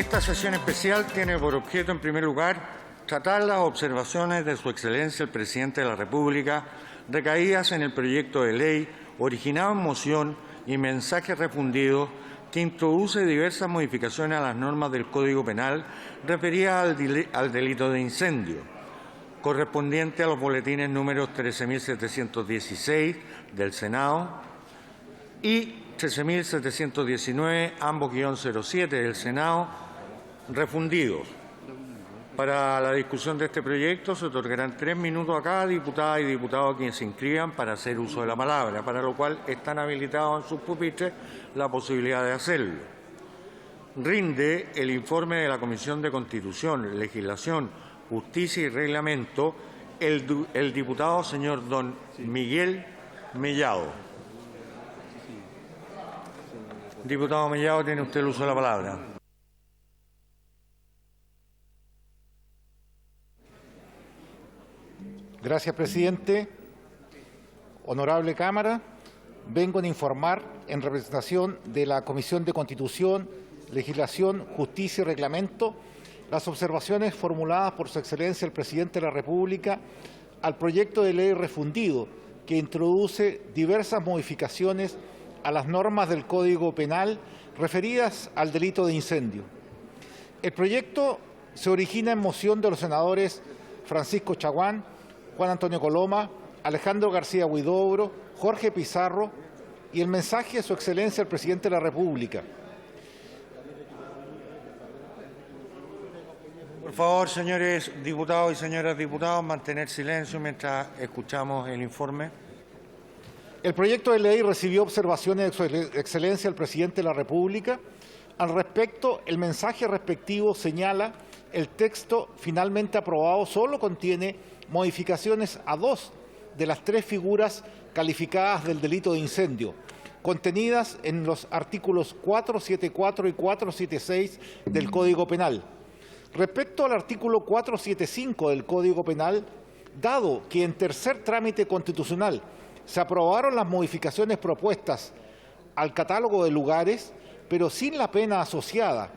Esta sesión especial tiene por objeto, en primer lugar, tratar las observaciones de Su Excelencia el Presidente de la República recaídas en el proyecto de ley originado en moción y mensaje refundido que introduce diversas modificaciones a las normas del Código Penal referidas al delito de incendio, correspondiente a los boletines números 13.716 del Senado y 13.719, ambos _07 del Senado, refundidos. Para la discusión de este proyecto se otorgarán 3 minutos a cada diputada y diputado a quienes se inscriban para hacer uso de la palabra, para lo cual están habilitados en sus pupitres la posibilidad de hacerlo. Rinde el informe de la Comisión de Constitución, Legislación, Justicia y Reglamento el diputado señor don Miguel Mellado. Diputado Mellado, tiene usted el uso de la palabra. Gracias, presidente. Honorable Cámara, vengo a informar en representación de la Comisión de Constitución, Legislación, Justicia y Reglamento las observaciones formuladas por Su Excelencia el Presidente de la República al proyecto de ley refundido que introduce diversas modificaciones a las normas del Código Penal referidas al delito de incendio. El proyecto se origina en moción de los senadores Francisco Chaguán, Juan Antonio Coloma, Alejandro García Huidobro, Jorge Pizarro y el mensaje de Su Excelencia el Presidente de la República. Por favor, señores diputados y señoras diputados, mantener silencio mientras escuchamos el informe. El proyecto de ley recibió observaciones de Su Excelencia el Presidente de la República. Al respecto, el mensaje respectivo señala el texto finalmente aprobado solo contiene modificaciones a 2 de las 3 figuras calificadas del delito de incendio, contenidas en los artículos 474 y 476 del Código Penal. Respecto al artículo 475 del Código Penal, dado que en tercer trámite constitucional se aprobaron las modificaciones propuestas al catálogo de lugares, pero sin la pena asociada,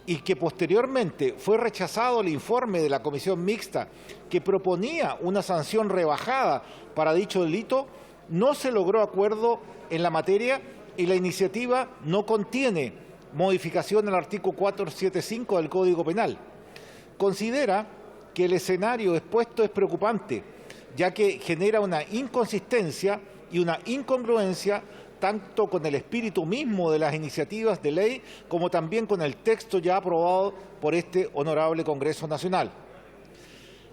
y que posteriormente fue rechazado el informe de la Comisión Mixta que proponía una sanción rebajada para dicho delito, no se logró acuerdo en la materia y la iniciativa no contiene modificación al artículo 475 del Código Penal. Considera que el escenario expuesto es preocupante, ya que genera una inconsistencia y una incongruencia tanto con el espíritu mismo de las iniciativas de ley como también con el texto ya aprobado por este honorable Congreso Nacional.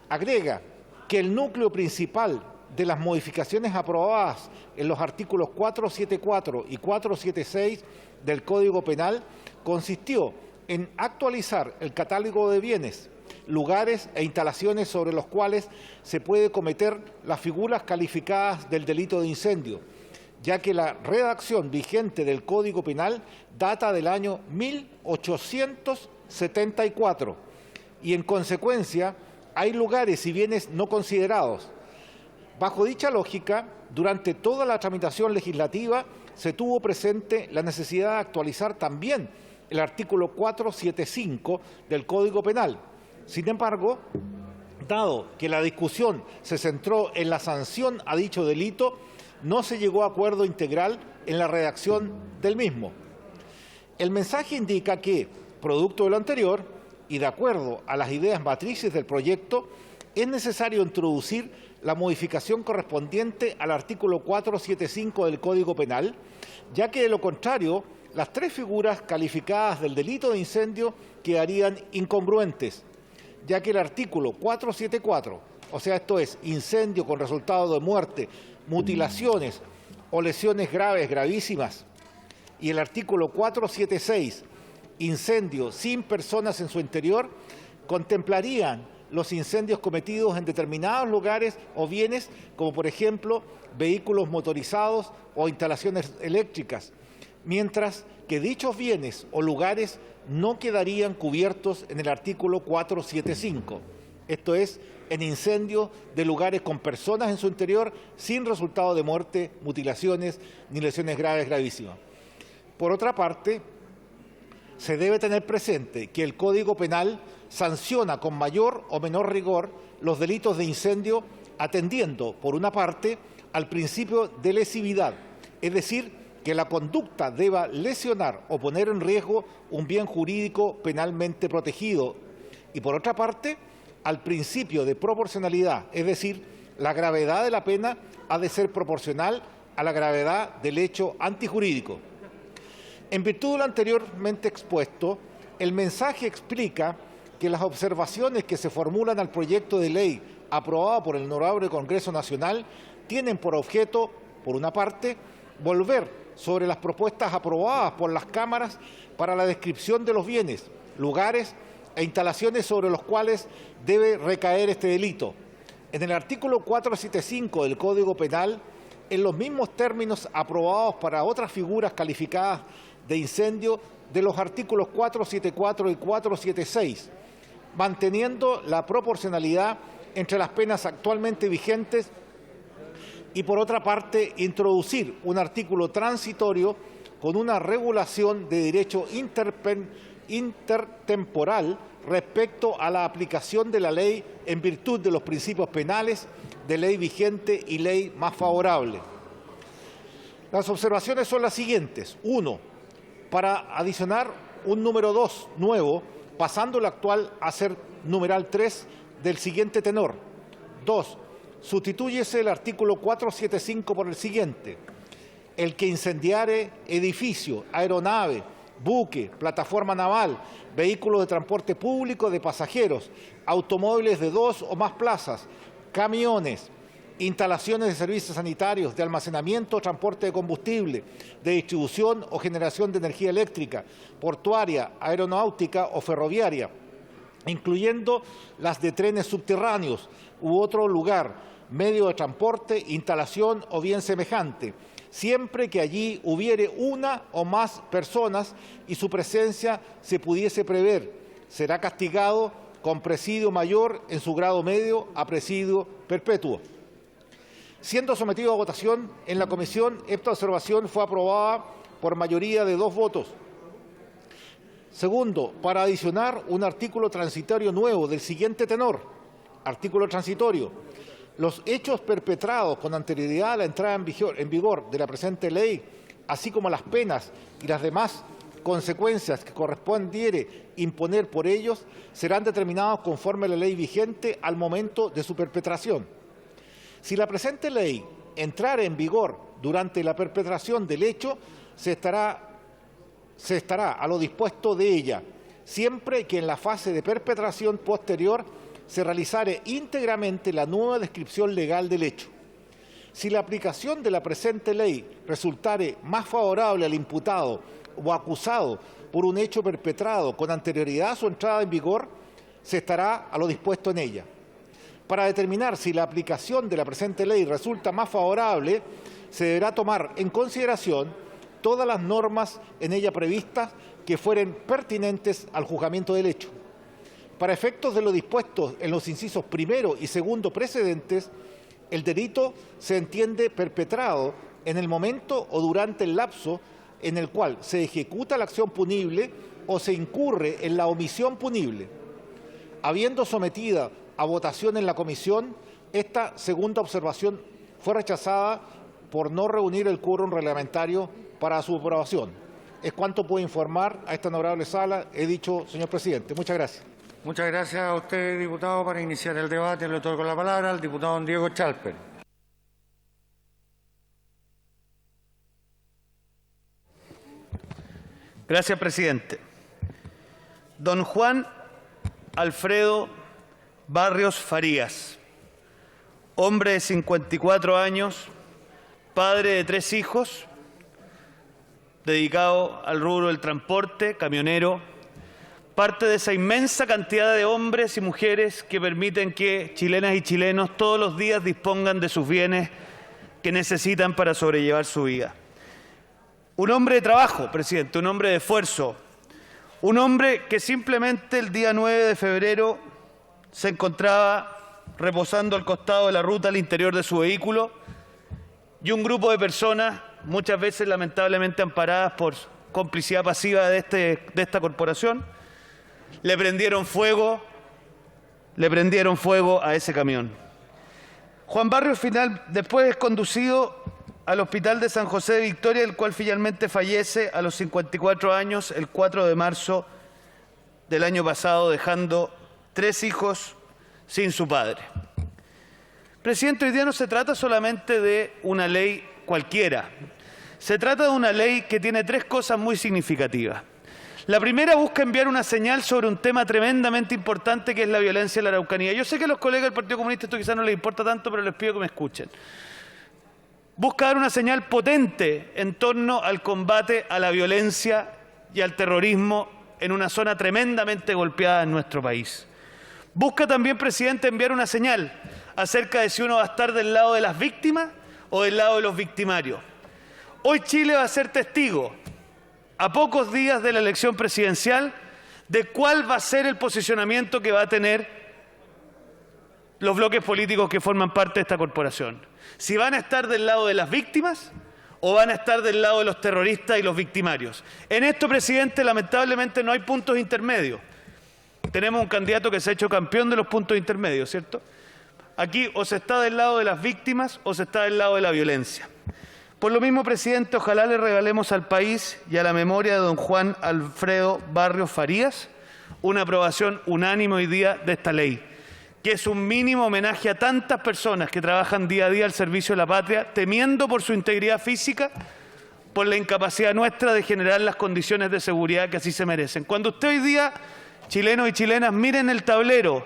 Agrega que el núcleo principal de las modificaciones aprobadas en los artículos 474 y 476 del Código Penal consistió en actualizar el catálogo de bienes, lugares e instalaciones sobre los cuales se puede cometer las figuras calificadas del delito de incendio, ya que la redacción vigente del Código Penal data del año 1874 y, en consecuencia, hay lugares y bienes no considerados. Bajo dicha lógica, durante toda la tramitación legislativa se tuvo presente la necesidad de actualizar también el artículo 475 del Código Penal. Sin embargo, dado que la discusión se centró en la sanción a dicho delito, no se llegó a acuerdo integral en la redacción del mismo. El mensaje indica que, producto de lo anterior y de acuerdo a las ideas matrices del proyecto, es necesario introducir la modificación correspondiente al artículo 475 del Código Penal, ya que de lo contrario, las 3 figuras calificadas del delito de incendio quedarían incongruentes, ya que el artículo 474, o sea, esto es incendio con resultado de muerte, mutilaciones o lesiones graves, gravísimas, y el artículo 476, incendio sin personas en su interior, contemplarían los incendios cometidos en determinados lugares o bienes, como por ejemplo vehículos motorizados o instalaciones eléctricas, mientras que dichos bienes o lugares no quedarían cubiertos en el artículo 475, esto es, en incendios de lugares con personas en su interior sin resultado de muerte, mutilaciones ni lesiones graves gravísimas. Por otra parte, se debe tener presente que el Código Penal sanciona con mayor o menor rigor los delitos de incendio, atendiendo, por una parte, al principio de lesividad, es decir, que la conducta deba lesionar o poner en riesgo un bien jurídico penalmente protegido, y por otra parte, al principio de proporcionalidad, es decir, la gravedad de la pena ha de ser proporcional a la gravedad del hecho antijurídico. En virtud de lo anteriormente expuesto, el mensaje explica que las observaciones que se formulan al proyecto de ley aprobado por el Honorable Congreso Nacional tienen por objeto, por una parte, volver sobre las propuestas aprobadas por las cámaras para la descripción de los bienes, lugares e instalaciones sobre los cuales debe recaer este delito. En el artículo 475 del Código Penal, en los mismos términos aprobados para otras figuras calificadas de incendio de los artículos 474 y 476, manteniendo la proporcionalidad entre las penas actualmente vigentes y, por otra parte, introducir un artículo transitorio con una regulación de derecho intertemporal respecto a la aplicación de la ley en virtud de los principios penales de ley vigente y ley más favorable. Las observaciones son las siguientes. 1. Para adicionar un número 2 nuevo, pasando el actual a ser numeral 3 del siguiente tenor. 2. Sustitúyese el artículo 475 por el siguiente. El que incendiare edificio, aeronave, buque, plataforma naval, vehículo de transporte público de pasajeros, automóviles de 2 o más plazas, camiones, instalaciones de servicios sanitarios, de almacenamiento o transporte de combustible, de distribución o generación de energía eléctrica, portuaria, aeronáutica o ferroviaria, incluyendo las de trenes subterráneos u otro lugar, medio de transporte, instalación o bien semejante, siempre que allí hubiere una o más personas y su presencia se pudiese prever, será castigado con presidio mayor en su grado medio a presidio perpetuo. Siendo sometido a votación en la comisión, esta observación fue aprobada por mayoría de 2 votos. Segundo, para adicionar un artículo transitorio nuevo del siguiente tenor. Artículo transitorio. Los hechos perpetrados con anterioridad a la entrada en vigor de la presente ley, así como las penas y las demás consecuencias que correspondiere imponer por ellos, serán determinados conforme a la ley vigente al momento de su perpetración. Si la presente ley entrara en vigor durante la perpetración del hecho, se estará a lo dispuesto de ella, siempre que en la fase de perpetración posterior se realizare íntegramente la nueva descripción legal del hecho. Si la aplicación de la presente ley resultare más favorable al imputado o acusado por un hecho perpetrado con anterioridad a su entrada en vigor, se estará a lo dispuesto en ella. Para determinar si la aplicación de la presente ley resulta más favorable, se deberá tomar en consideración todas las normas en ella previstas que fueren pertinentes al juzgamiento del hecho. Para efectos de lo dispuesto en los incisos primero y segundo precedentes, el delito se entiende perpetrado en el momento o durante el lapso en el cual se ejecuta la acción punible o se incurre en la omisión punible. Habiendo sometida a votación en la comisión, esta segunda observación fue rechazada por no reunir el quórum reglamentario para su aprobación. Es cuanto puedo informar a esta honorable sala. He dicho, señor presidente. Muchas gracias. Muchas gracias a usted, diputado. Para iniciar el debate le otorgo la palabra al diputado don Diego Chalper. Gracias, presidente. Don Juan Alfredo Barrios Farías, hombre de 54 años, padre de 3 hijos, dedicado al rubro del transporte, camionero, parte de esa inmensa cantidad de hombres y mujeres que permiten que chilenas y chilenos todos los días dispongan de sus bienes que necesitan para sobrellevar su vida. Un hombre de trabajo, presidente, un hombre de esfuerzo, un hombre que simplemente el día 9 de febrero se encontraba reposando al costado de la ruta al interior de su vehículo y un grupo de personas, muchas veces lamentablemente amparadas por complicidad pasiva de esta corporación. Le prendieron fuego a ese camión. Juan Barrios después es conducido al Hospital de San José de Victoria, el cual finalmente fallece a los 54 años, el 4 de marzo del año pasado, dejando 3 hijos sin su padre. Presidente, hoy día no se trata solamente de una ley cualquiera. Se trata de una ley que tiene 3 cosas muy significativas. La primera busca enviar una señal sobre un tema tremendamente importante que es la violencia en la Araucanía. Yo sé que a los colegas del Partido Comunista esto quizás no les importa tanto, pero les pido que me escuchen. Busca dar una señal potente en torno al combate a la violencia y al terrorismo en una zona tremendamente golpeada en nuestro país. Busca también, presidente, enviar una señal acerca de si uno va a estar del lado de las víctimas o del lado de los victimarios. Hoy Chile va a ser testigo, a pocos días de la elección presidencial, de cuál va a ser el posicionamiento que va a tener los bloques políticos que forman parte de esta corporación. Si van a estar del lado de las víctimas o van a estar del lado de los terroristas y los victimarios. En esto, presidente, lamentablemente no hay puntos intermedios. Tenemos un candidato que se ha hecho campeón de los puntos intermedios, ¿cierto? Aquí o se está del lado de las víctimas o se está del lado de la violencia. Por lo mismo, presidente, ojalá le regalemos al país y a la memoria de don Juan Alfredo Barrios Farías una aprobación unánime hoy día de esta ley, que es un mínimo homenaje a tantas personas que trabajan día a día al servicio de la patria, temiendo por su integridad física, por la incapacidad nuestra de generar las condiciones de seguridad que así se merecen. Cuando usted hoy día, chilenos y chilenas, miren el tablero,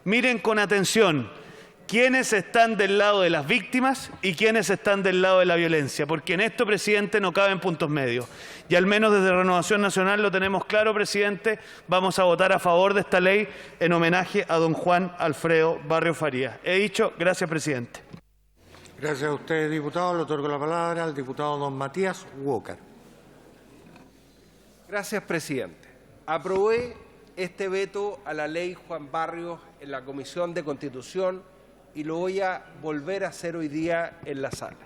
miren con atención quiénes están del lado de las víctimas y quiénes están del lado de la violencia, porque en esto, presidente, no caben puntos medios. Y al menos desde Renovación Nacional lo tenemos claro, presidente, vamos a votar a favor de esta ley en homenaje a don Juan Alfredo Barrios Farías. He dicho, gracias, presidente. Gracias a usted, diputado. Le otorgo la palabra al diputado don Matías Walker. Gracias, presidente. Aprobé este veto a la ley Juan Barrios en la Comisión de Constitución y lo voy a volver a hacer hoy día en la sala.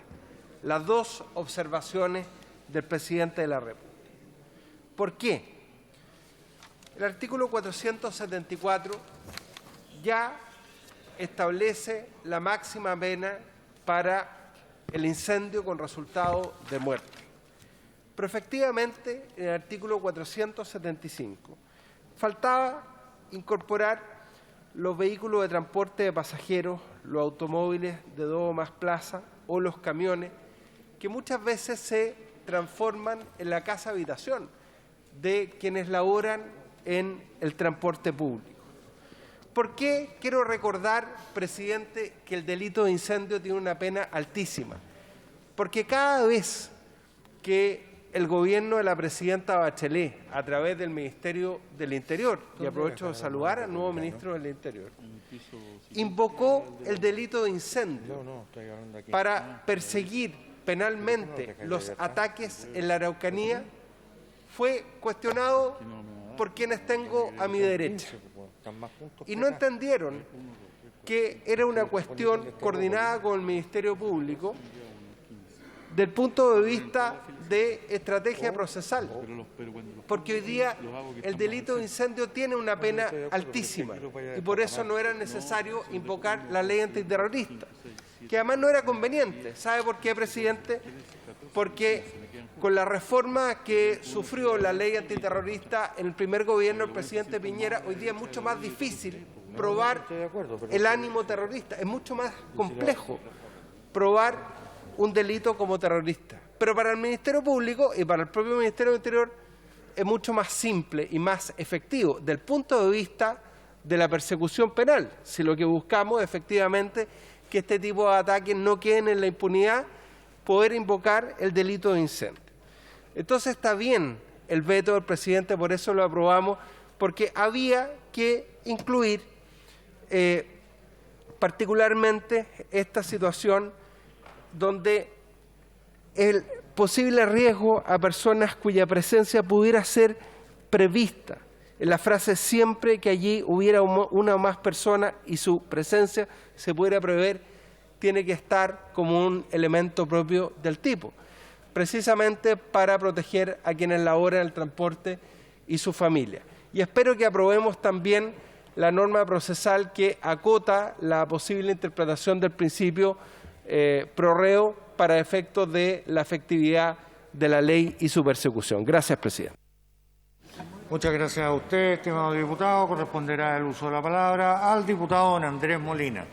Las 2 observaciones del presidente de la República. ¿Por qué? El artículo 474 ya establece la máxima pena para el incendio con resultado de muerte. Pero efectivamente, en el artículo 475 faltaba incorporar los vehículos de transporte de pasajeros, los automóviles de 2 o más plazas o los camiones, que muchas veces se transforman en la casa habitación de quienes laboran en el transporte público. ¿Por qué quiero recordar, presidente, que el delito de incendio tiene una pena altísima? Porque cada vez que el gobierno de la presidenta Bachelet, a través del Ministerio del Interior, y aprovecho de saludar al nuevo ministro del Interior, invocó el delito de incendio para perseguir penalmente los ataques en la Araucanía, fue cuestionado por quienes tengo a mi derecha. Y no entendieron que era una cuestión coordinada con el Ministerio Público del punto de vista de estrategia procesal, porque hoy día el delito de incendio tiene una pena altísima y por eso no era necesario invocar la ley antiterrorista, que además no era conveniente. ¿Sabe por qué, presidente? Porque con la reforma que sufrió la ley antiterrorista en el primer gobierno del presidente Piñera, hoy día es mucho más difícil probar el ánimo terrorista, es mucho más complejo probar un delito como terrorista. Pero para el Ministerio Público y para el propio Ministerio del Interior es mucho más simple y más efectivo desde el punto de vista de la persecución penal, si lo que buscamos efectivamente que este tipo de ataques no queden en la impunidad, poder invocar el delito de incendio. Entonces está bien el veto del presidente, por eso lo aprobamos, porque había que incluir particularmente esta situación donde el posible riesgo a personas cuya presencia pudiera ser prevista. En la frase siempre que allí hubiera una o más personas y su presencia se pudiera prever, tiene que estar como un elemento propio del tipo. precisamente para proteger a quienes laboran el transporte y su familia. Y espero que aprobemos también la norma procesal que acota la posible interpretación del principio pro reo para efectos de la efectividad de la ley y su persecución. Gracias, presidente. Muchas gracias a usted, estimado diputado. Corresponderá el uso de la palabra al diputado don Andrés Molina.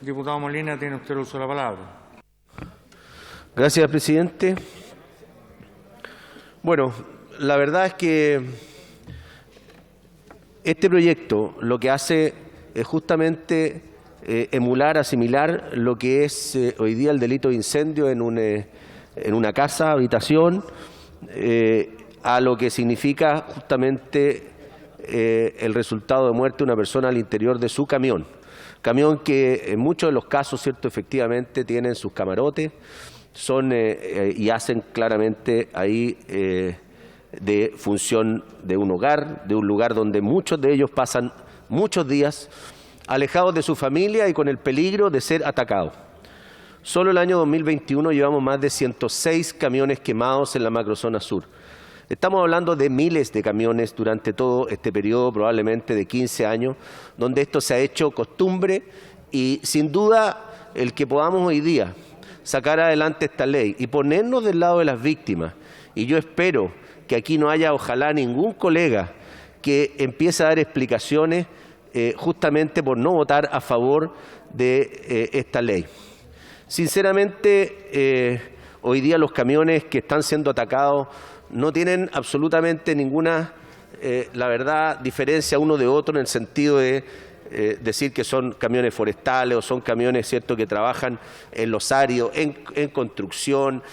Diputado Molina, tiene usted el uso de la palabra. Gracias, presidente. Bueno, la verdad es que este proyecto lo que hace es justamente emular, asimilar lo que es hoy día el delito de incendio en una casa, habitación, a lo que significa justamente el resultado de muerte de una persona al interior de su camión. Camión que en muchos de los casos, cierto, efectivamente tienen sus camarotes, y hacen claramente ahí de función de un hogar, de un lugar donde muchos de ellos pasan muchos días alejados de su familia y con el peligro de ser atacados. Solo el año 2021 llevamos más de 106 camiones quemados en la macrozona sur. Estamos hablando de miles de camiones durante todo este periodo, probablemente de 15 años, donde esto se ha hecho costumbre y sin duda el que podamos hoy día sacar adelante esta ley y ponernos del lado de las víctimas. Y yo espero que aquí no haya, ojalá, ningún colega que empiece a dar explicaciones justamente por no votar a favor de esta ley. Sinceramente, hoy día los camiones que están siendo atacados no tienen absolutamente ninguna, la verdad, diferencia uno de otro en el sentido de decir que son camiones forestales o son camiones, ¿cierto?, que trabajan en los áridos, en construcción,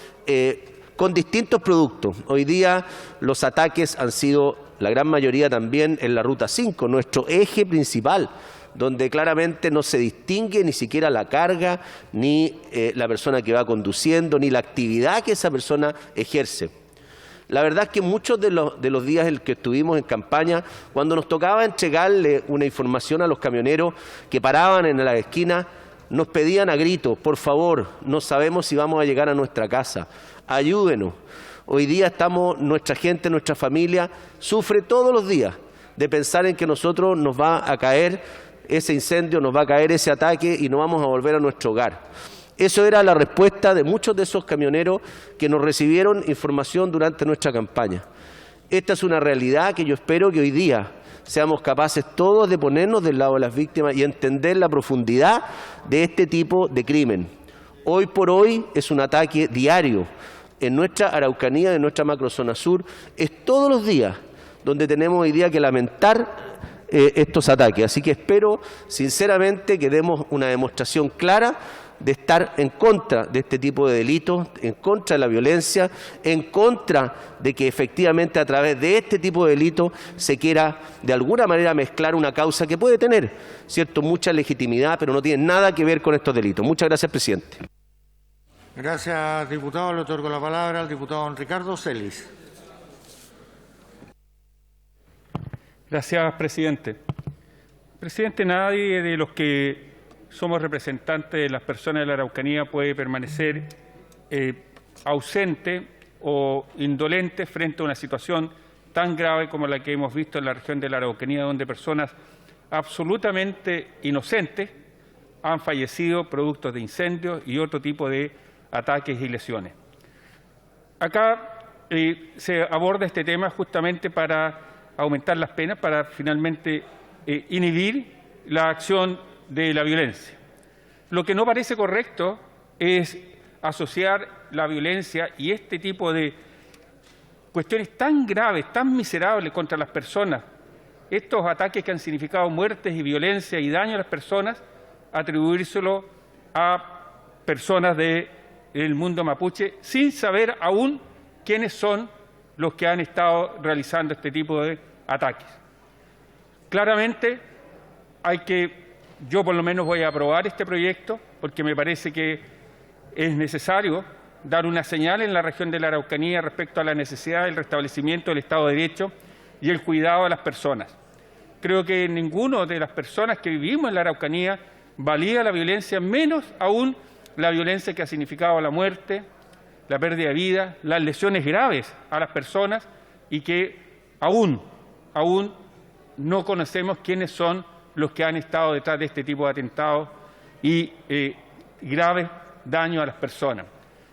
con distintos productos. Hoy día los ataques han sido, la gran mayoría también, en la Ruta 5, nuestro eje principal, donde claramente no se distingue ni siquiera la carga, ni la persona que va conduciendo, ni la actividad que esa persona ejerce. La verdad es que muchos de los días en que estuvimos en campaña, cuando nos tocaba entregarle una información a los camioneros que paraban en la esquina, nos pedían a gritos: por favor, no sabemos si vamos a llegar a nuestra casa, ayúdenos. Hoy día nuestra gente, nuestra familia, sufre todos los días de pensar en que nosotros nos va a caer ese incendio, nos va a caer ese ataque y no vamos a volver a nuestro hogar. Eso era la respuesta de muchos de esos camioneros que nos recibieron información durante nuestra campaña. Esta es una realidad que yo espero que hoy día seamos capaces todos de ponernos del lado de las víctimas y entender la profundidad de este tipo de crimen. Hoy por hoy es un ataque diario en nuestra Araucanía, en nuestra macrozona sur. Es todos los días donde tenemos hoy día que lamentar estos ataques. Así que espero sinceramente que demos una demostración clara de estar en contra de este tipo de delitos, en contra de la violencia, en contra de que efectivamente a través de este tipo de delitos se quiera de alguna manera mezclar una causa que puede tener, cierto, mucha legitimidad, pero no tiene nada que ver con estos delitos. Muchas gracias, presidente. Gracias, diputado. Le otorgo la palabra al diputado don Ricardo Celis. Gracias, presidente. Presidente, nadie de los que somos representantes de las personas de la Araucanía puede permanecer ausente o indolente frente a una situación tan grave como la que hemos visto en la región de la Araucanía, donde personas absolutamente inocentes han fallecido producto de incendios y otro tipo de ataques y lesiones. Acá se aborda este tema justamente para aumentar las penas, para finalmente inhibir la acción de la violencia. Lo que no parece correcto es asociar la violencia y este tipo de cuestiones tan graves, tan miserables contra las personas, estos ataques que han significado muertes y violencia y daño a las personas, atribuírselo a personas del mundo mapuche sin saber aún quiénes son los que han estado realizando este tipo de ataques. Claramente yo por lo menos voy a aprobar este proyecto porque me parece que es necesario dar una señal en la región de la Araucanía respecto a la necesidad del restablecimiento del Estado de Derecho y el cuidado de las personas. Creo que ninguno de las personas que vivimos en la Araucanía valía la violencia, menos aún la violencia que ha significado la muerte, la pérdida de vida, las lesiones graves a las personas y que aún no conocemos quiénes son los que han estado detrás de este tipo de atentados y graves daños a las personas.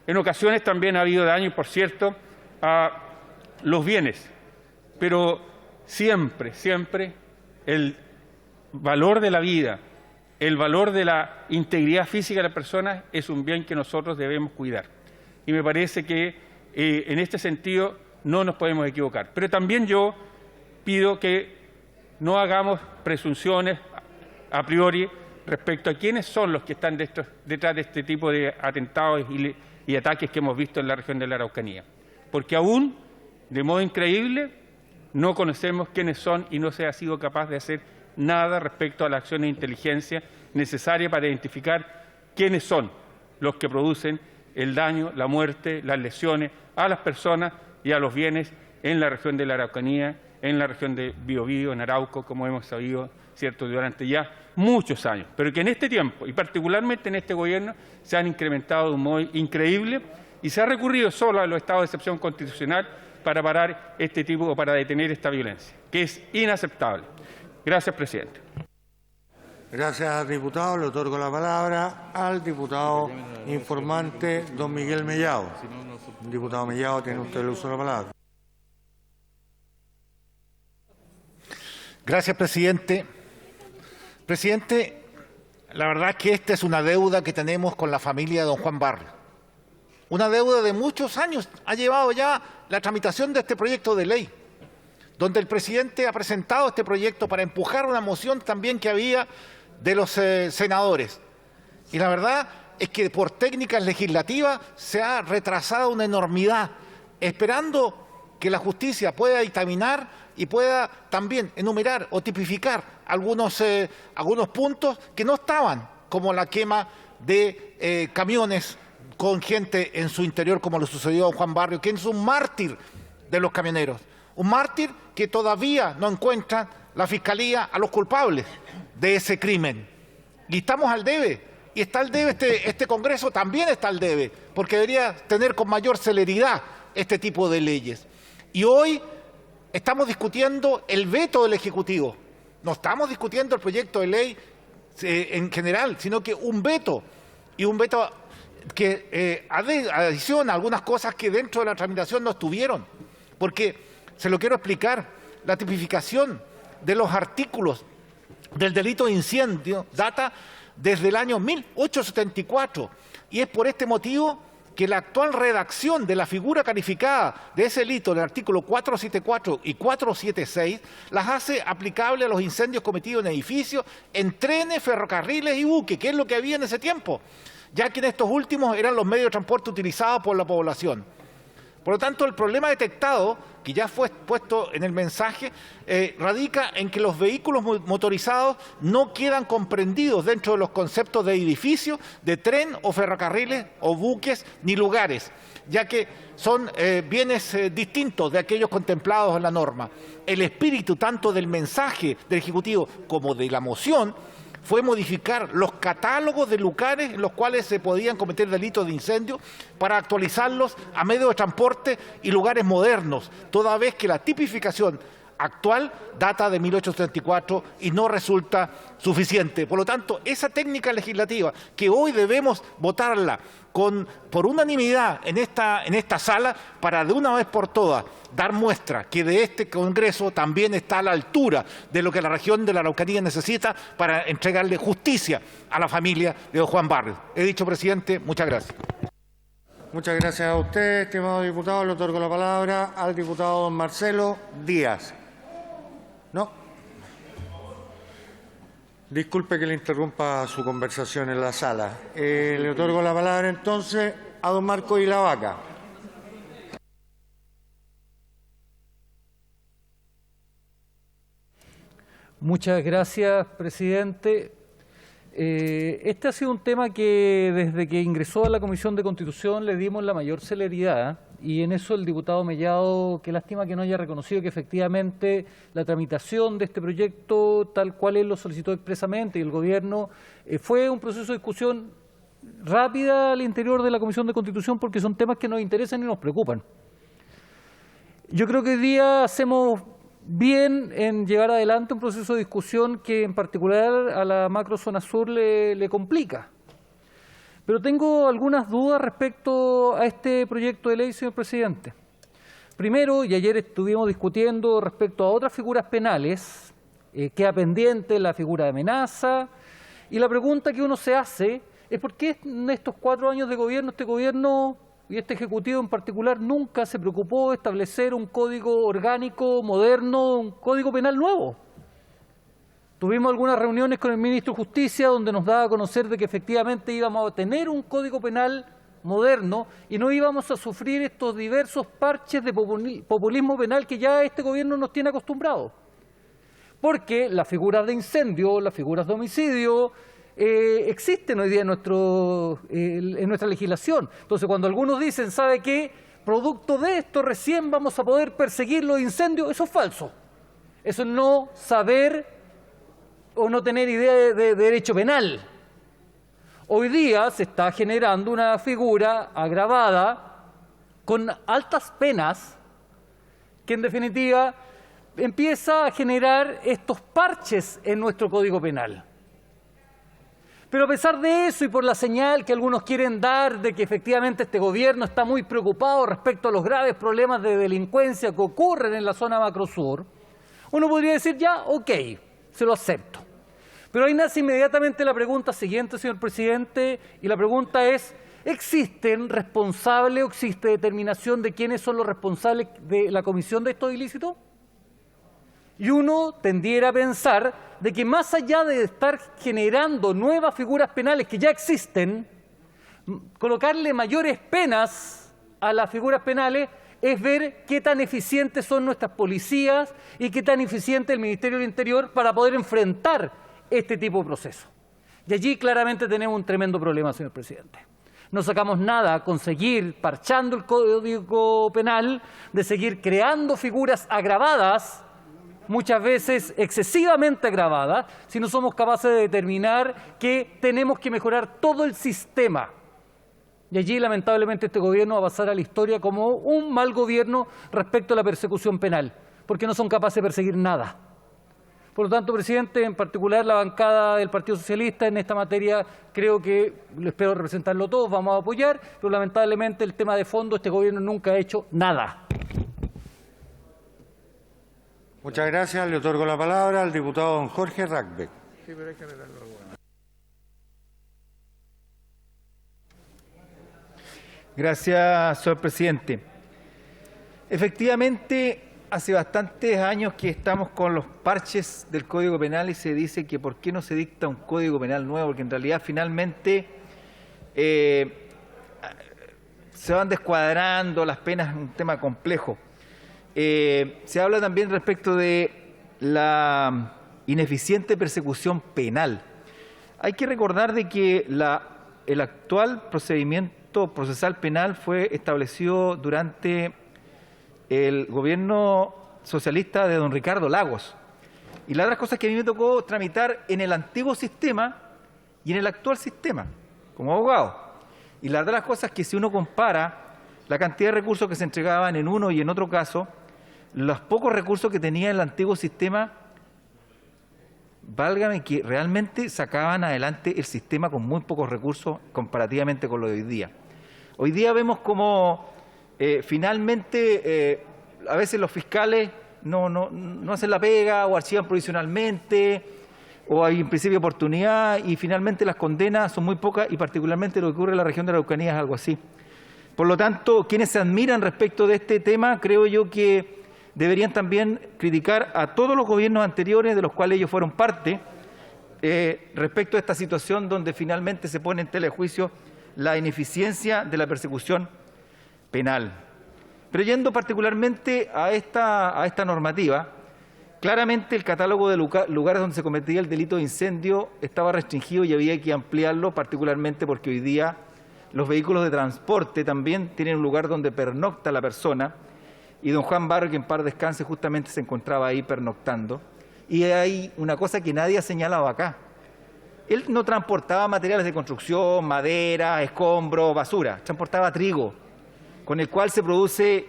En ocasiones también ha habido daño, por cierto, a los bienes, pero siempre el valor de la vida, el valor de la integridad física de las personas es un bien que nosotros debemos cuidar. Y me parece que en este sentido no nos podemos equivocar. Pero también yo pido que no hagamos presunciones a priori respecto a quiénes son los que están detrás de este tipo de atentados y ataques que hemos visto en la región de la Araucanía. Porque aún, de modo increíble, no conocemos quiénes son y no se ha sido capaz de hacer nada respecto a las acciones de inteligencia necesarias para identificar quiénes son los que producen el daño, la muerte, las lesiones a las personas y a los bienes en la región de la Araucanía, en la región de Biobío, en Arauco, como hemos sabido, ¿cierto?, durante ya muchos años, pero que en este tiempo, y particularmente en este gobierno, se han incrementado de un modo increíble y se ha recurrido solo a los estados de excepción constitucional para parar este tipo o para detener esta violencia, que es inaceptable. Gracias, presidente. Gracias, diputado. Le otorgo la palabra al diputado informante, don Miguel Mellado. Diputado Mellado, tiene usted el uso de la palabra. Gracias, presidente. Presidente, la verdad es que esta es una deuda que tenemos con la familia de don Juan Barrios. Una deuda de muchos años. Ha llevado ya la tramitación de este proyecto de ley, donde el presidente ha presentado este proyecto para empujar una moción también que había de los senadores. Y la verdad es que por técnicas legislativas se ha retrasado una enormidad, esperando que la justicia pueda dictaminar y pueda también enumerar o tipificar algunos puntos que no estaban, como la quema de camiones con gente en su interior, como le sucedió a don Juan Barrios, que es un mártir de los camioneros. Un mártir que todavía no encuentra la Fiscalía a los culpables de ese crimen. Y estamos al debe. Y está al debe este Congreso, también está al debe, porque debería tener con mayor celeridad este tipo de leyes. Y hoy estamos discutiendo el veto del Ejecutivo. No estamos discutiendo el proyecto de ley en general, sino que un veto. Y un veto que adiciona algunas cosas que dentro de la tramitación no estuvieron. Porque, se lo quiero explicar, la tipificación de los artículos del delito de incendio data desde el año 1874 y es por este motivo que la actual redacción de la figura calificada de ese delito del artículo 474 y 476 las hace aplicables a los incendios cometidos en edificios, en trenes, ferrocarriles y buques, que es lo que había en ese tiempo, ya que en estos últimos eran los medios de transporte utilizados por la población. Por lo tanto, el problema detectado, que ya fue puesto en el mensaje, radica en que los vehículos motorizados no quedan comprendidos dentro de los conceptos de edificios, de tren o ferrocarriles o buques ni lugares, ya que son bienes distintos de aquellos contemplados en la norma. El espíritu tanto del mensaje del Ejecutivo como de la moción fue modificar los catálogos de lugares en los cuales se podían cometer delitos de incendio para actualizarlos a medios de transporte y lugares modernos, toda vez que la tipificación actual data de 1874 y no resulta suficiente. Por lo tanto, esa técnica legislativa que hoy debemos votarla por unanimidad en esta sala para de una vez por todas dar muestra que de este Congreso también está a la altura de lo que la región de la Araucanía necesita para entregarle justicia a la familia de don Juan Barrios. He dicho, presidente, muchas gracias. Muchas gracias a usted, estimado diputado. Le otorgo la palabra al diputado don Marcelo Díaz. No. Disculpe que le interrumpa su conversación en la sala. Le otorgo la palabra entonces a don Marco Ilavaca. Muchas gracias, presidente. Este ha sido un tema que desde que ingresó a la Comisión de Constitución le dimos la mayor celeridad y en eso el diputado Mellado, qué lástima que no haya reconocido que efectivamente la tramitación de este proyecto tal cual él lo solicitó expresamente y el Gobierno fue un proceso de discusión rápida al interior de la Comisión de Constitución porque son temas que nos interesan y nos preocupan. Yo creo que hoy día hacemos bien en llevar adelante un proceso de discusión que en particular a la macrozona sur le complica. Pero tengo algunas dudas respecto a este proyecto de ley, señor presidente. Primero, y ayer estuvimos discutiendo respecto a otras figuras penales, queda pendiente la figura de amenaza, y la pregunta que uno se hace es por qué en estos 4 años de gobierno, este gobierno y este Ejecutivo en particular nunca se preocupó de establecer un código orgánico, moderno, un código penal nuevo. Tuvimos algunas reuniones con el ministro de Justicia donde nos daba a conocer de que efectivamente íbamos a tener un código penal moderno y no íbamos a sufrir estos diversos parches de populismo penal que ya este gobierno nos tiene acostumbrados. Porque las figuras de incendio, las figuras de homicidio, existen hoy día en nuestra legislación. Entonces, cuando algunos dicen, ¿sabe qué? Producto de esto recién vamos a poder perseguir los incendios, eso es falso. Eso es no saber o no tener idea de derecho penal. Hoy día se está generando una figura agravada con altas penas que en definitiva empieza a generar estos parches en nuestro Código Penal. Pero a pesar de eso y por la señal que algunos quieren dar de que efectivamente este gobierno está muy preocupado respecto a los graves problemas de delincuencia que ocurren en la zona macrosur, uno podría decir ya, ok, se lo acepto. Pero ahí nace inmediatamente la pregunta siguiente, señor presidente, y la pregunta es, ¿existen responsables o existe determinación de quiénes son los responsables de la comisión de estos ilícitos? Y uno tendiera a pensar de que más allá de estar generando nuevas figuras penales que ya existen, colocarle mayores penas a las figuras penales es ver qué tan eficientes son nuestras policías y qué tan eficiente el Ministerio del Interior para poder enfrentar este tipo de procesos. Y allí claramente tenemos un tremendo problema, señor presidente. No sacamos nada con seguir parchando el Código Penal, de seguir creando figuras agravadas, muchas veces excesivamente agravadas, si no somos capaces de determinar que tenemos que mejorar todo el sistema. Y allí, lamentablemente, este gobierno va a pasar a la historia como un mal gobierno respecto a la persecución penal, porque no son capaces de perseguir nada. Por lo tanto, presidente, en particular la bancada del Partido Socialista en esta materia, creo que, espero representarlo todos, vamos a apoyar, pero lamentablemente el tema de fondo, este gobierno nunca ha hecho nada. Muchas gracias. Le otorgo la palabra al diputado don Jorge Rackbeck. Gracias, señor presidente. Efectivamente, hace bastantes años que estamos con los parches del Código Penal y se dice que por qué no se dicta un Código Penal nuevo, porque en realidad finalmente se van descuadrando las penas, un tema complejo. Se habla también respecto de la ineficiente persecución penal. Hay que recordar de que el actual procedimiento procesal penal fue establecido durante el gobierno socialista de don Ricardo Lagos. Y la otra cosa es que a mí me tocó tramitar en el antiguo sistema y en el actual sistema, como abogado. Y la verdad de las cosas es que si uno compara la cantidad de recursos que se entregaban en uno y en otro caso, los pocos recursos que tenía el antiguo sistema, válgame que realmente sacaban adelante el sistema con muy pocos recursos comparativamente con lo de hoy día. Hoy día vemos como finalmente a veces los fiscales no hacen la pega o archivan provisionalmente o hay en principio oportunidad y finalmente las condenas son muy pocas y particularmente lo que ocurre en la región de la Araucanía es algo así. Por lo tanto, quienes se admiran respecto de este tema, creo yo que deberían también criticar a todos los gobiernos anteriores de los cuales ellos fueron parte respecto a esta situación donde finalmente se pone en tela de juicio la ineficiencia de la persecución penal. Pero yendo particularmente a esta normativa, claramente el catálogo de lugares donde se cometía el delito de incendio estaba restringido y había que ampliarlo, particularmente porque hoy día los vehículos de transporte también tienen un lugar donde pernocta la persona y don Juan Barrio, que en paz descanse, justamente se encontraba ahí pernoctando. Y hay una cosa que nadie ha señalado acá. Él no transportaba materiales de construcción, madera, escombros, basura, transportaba trigo, con el cual se produce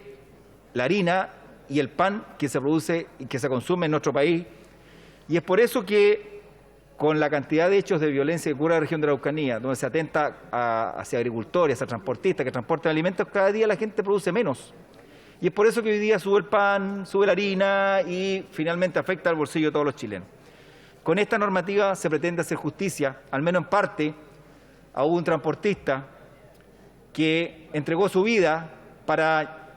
la harina y el pan que se produce y que se consume en nuestro país. Y es por eso que, con la cantidad de hechos de violencia que ocurre en la región de la Araucanía, donde se atenta hacia agricultores, hacia transportistas que transportan alimentos, cada día la gente produce menos. Y es por eso que hoy día sube el pan, sube la harina y finalmente afecta al bolsillo de todos los chilenos. Con esta normativa se pretende hacer justicia, al menos en parte, a un transportista que entregó su vida para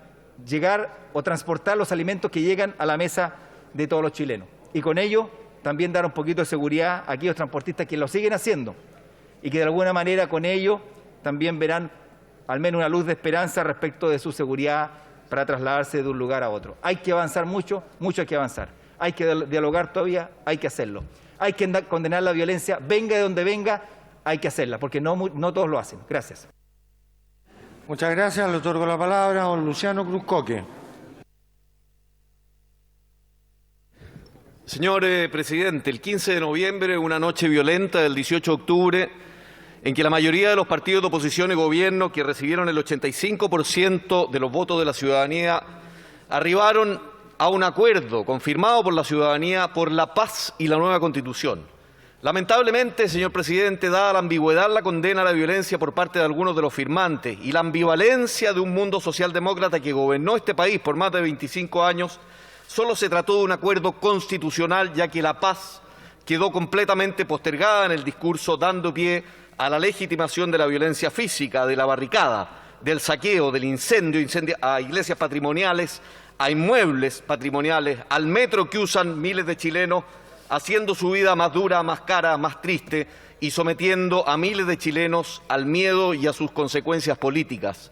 llegar o transportar los alimentos que llegan a la mesa de todos los chilenos. Y con ello también dar un poquito de seguridad a aquellos transportistas que lo siguen haciendo y que de alguna manera con ello también verán al menos una luz de esperanza respecto de su seguridad para trasladarse de un lugar a otro. Hay que avanzar mucho, mucho hay que avanzar. Hay que dialogar todavía, hay que hacerlo. Hay que condenar la violencia, venga de donde venga, hay que hacerla, porque no todos lo hacen. Gracias. Muchas gracias. Le otorgo la palabra a don Luciano Cruzcoque. Señor presidente, el 15 de noviembre, una noche violenta del 18 de octubre, en que la mayoría de los partidos de oposición y gobierno, que recibieron el 85% de los votos de la ciudadanía, arribaron a un acuerdo confirmado por la ciudadanía por la paz y la nueva Constitución. Lamentablemente, señor presidente, dada la ambigüedad, la condena a la violencia por parte de algunos de los firmantes y la ambivalencia de un mundo socialdemócrata que gobernó este país por más de 25 años, solo se trató de un acuerdo constitucional, ya que la paz quedó completamente postergada en el discurso, dando pie a la legitimación de la violencia física, de la barricada, del saqueo, del incendio a iglesias patrimoniales, a inmuebles patrimoniales, al metro que usan miles de chilenos, haciendo su vida más dura, más cara, más triste y sometiendo a miles de chilenos al miedo y a sus consecuencias políticas.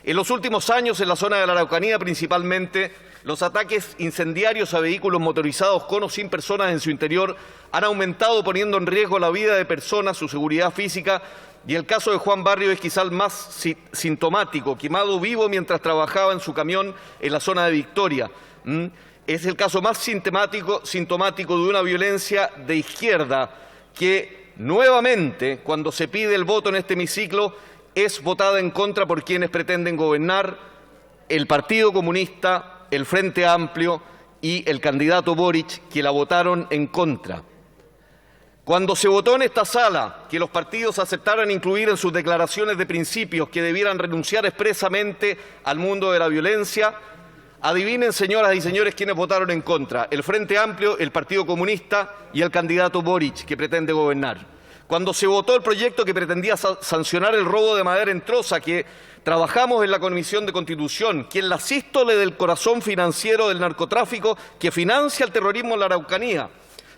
En los últimos años, en la zona de la Araucanía principalmente, los ataques incendiarios a vehículos motorizados con o sin personas en su interior han aumentado, poniendo en riesgo la vida de personas, su seguridad física, y el caso de Juan Barrios es quizá el más sintomático, quemado vivo mientras trabajaba en su camión en la zona de Victoria. Es el caso más sintomático de una violencia de izquierda que nuevamente, cuando se pide el voto en este hemiciclo, es votada en contra por quienes pretenden gobernar: el Partido Comunista, el Frente Amplio y el candidato Boric, que la votaron en contra. Cuando se votó en esta sala que los partidos aceptaran incluir en sus declaraciones de principios que debieran renunciar expresamente al mundo de la violencia, adivinen, señoras y señores, quiénes votaron en contra: el Frente Amplio, el Partido Comunista y el candidato Boric, que pretende gobernar. Cuando se votó el proyecto que pretendía sancionar el robo de madera en Troza, que trabajamos en la Comisión de Constitución, que es la sístole del corazón financiero del narcotráfico que financia el terrorismo en la Araucanía,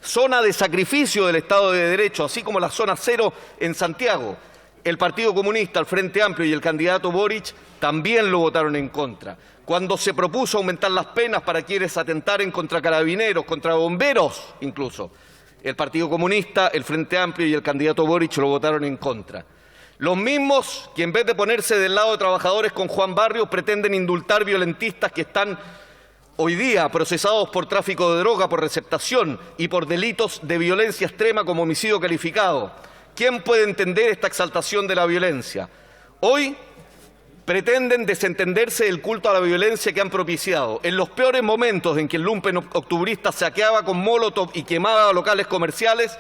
zona de sacrificio del Estado de Derecho, así como la zona cero en Santiago, el Partido Comunista, el Frente Amplio y el candidato Boric también lo votaron en contra. Cuando se propuso aumentar las penas para quienes atentaren contra carabineros, contra bomberos incluso, el Partido Comunista, el Frente Amplio y el candidato Boric lo votaron en contra. Los mismos que, en vez de ponerse del lado de trabajadores con Juan Barrios, pretenden indultar violentistas que están hoy día procesados por tráfico de droga, por receptación y por delitos de violencia extrema como homicidio calificado. ¿Quién puede entender esta exaltación de la violencia? Hoy pretenden desentenderse del culto a la violencia que han propiciado. En los peores momentos en que el lumpen octubrista saqueaba con molotov y quemaba locales comerciales,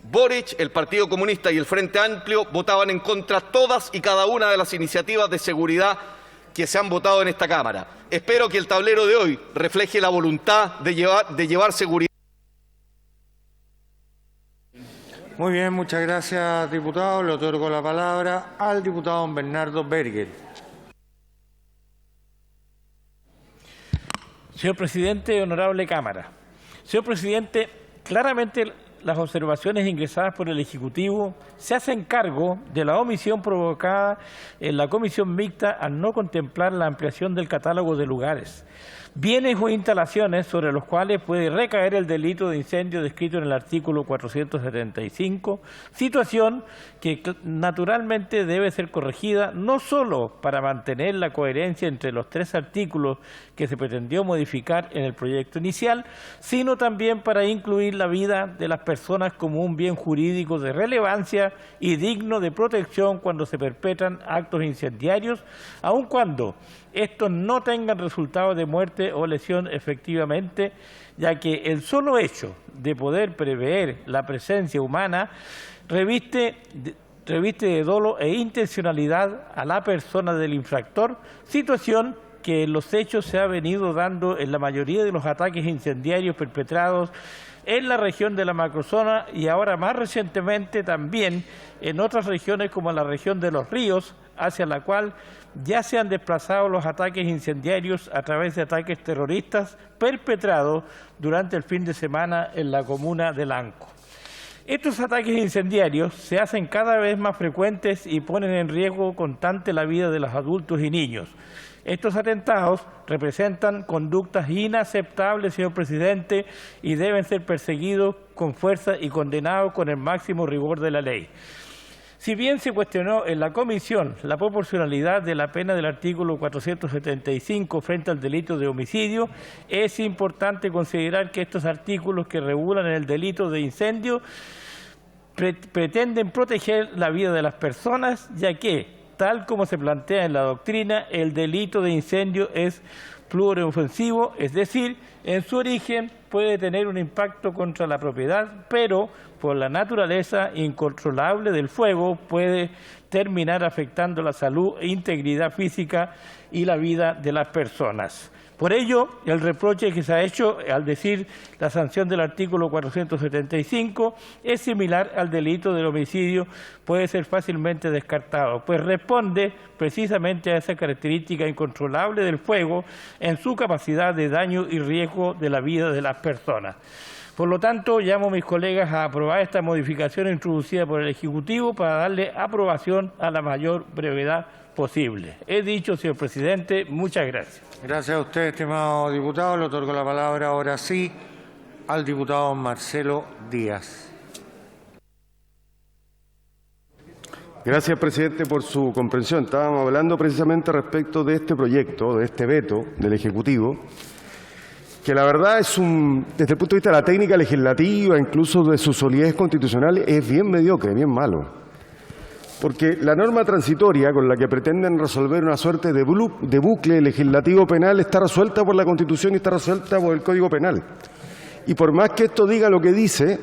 Boric, el Partido Comunista y el Frente Amplio votaban en contra todas y cada una de las iniciativas de seguridad que se han votado en esta Cámara. Espero que el tablero de hoy refleje la voluntad de llevar seguridad. Muy bien, muchas gracias, diputado. Le otorgo la palabra al diputado don Bernardo Berger. Señor presidente, honorable Cámara. Señor presidente, claramente las observaciones ingresadas por el Ejecutivo se hacen cargo de la omisión provocada en la comisión mixta al no contemplar la ampliación del catálogo de lugares bienes o instalaciones sobre los cuales puede recaer el delito de incendio descrito en el artículo 475, situación que naturalmente debe ser corregida no solo para mantener la coherencia entre los tres artículos que se pretendió modificar en el proyecto inicial, sino también para incluir la vida de las personas como un bien jurídico de relevancia y digno de protección cuando se perpetran actos incendiarios, aun cuando estos no tengan resultados de muerte o lesión efectivamente, ya que el solo hecho de poder prever la presencia humana reviste de dolo e intencionalidad a la persona del infractor, situación que en los hechos se ha venido dando en la mayoría de los ataques incendiarios perpetrados en la región de la macrozona y ahora más recientemente también en otras regiones como la región de Los Ríos, hacia la cual ya se han desplazado los ataques incendiarios a través de ataques terroristas perpetrados durante el fin de semana en la comuna de Lanco. Estos ataques incendiarios se hacen cada vez más frecuentes y ponen en riesgo constante la vida de los adultos y niños. Estos atentados representan conductas inaceptables, señor presidente, y deben ser perseguidos con fuerza y condenados con el máximo rigor de la ley. Si bien se cuestionó en la comisión la proporcionalidad de la pena del artículo 475 frente al delito de homicidio, es importante considerar que estos artículos que regulan el delito de incendio pretenden proteger la vida de las personas, ya que, tal como se plantea en la doctrina, el delito de incendio es pluriofensivo, es decir, en su origen puede tener un impacto contra la propiedad, pero por la naturaleza incontrolable del fuego puede terminar afectando la salud e integridad física y la vida de las personas. Por ello, el reproche que se ha hecho al decir la sanción del artículo 475 es similar al delito del homicidio, puede ser fácilmente descartado, pues responde precisamente a esa característica incontrolable del fuego en su capacidad de daño y riesgo de la vida de las personas. Por lo tanto, llamo a mis colegas a aprobar esta modificación introducida por el Ejecutivo para darle aprobación a la mayor brevedad posible. He dicho, señor presidente, muchas gracias. Gracias a usted, estimado diputado. Le otorgo la palabra ahora sí al diputado Marcelo Díaz. Gracias, presidente, por su comprensión. Estábamos hablando precisamente respecto de este proyecto, de este veto del Ejecutivo, que la verdad es desde el punto de vista de la técnica legislativa, incluso de su solidez constitucional, es bien mediocre, bien malo. Porque la norma transitoria con la que pretenden resolver una suerte de bucle legislativo penal está resuelta por la Constitución y está resuelta por el Código Penal. Y por más que esto diga lo que dice,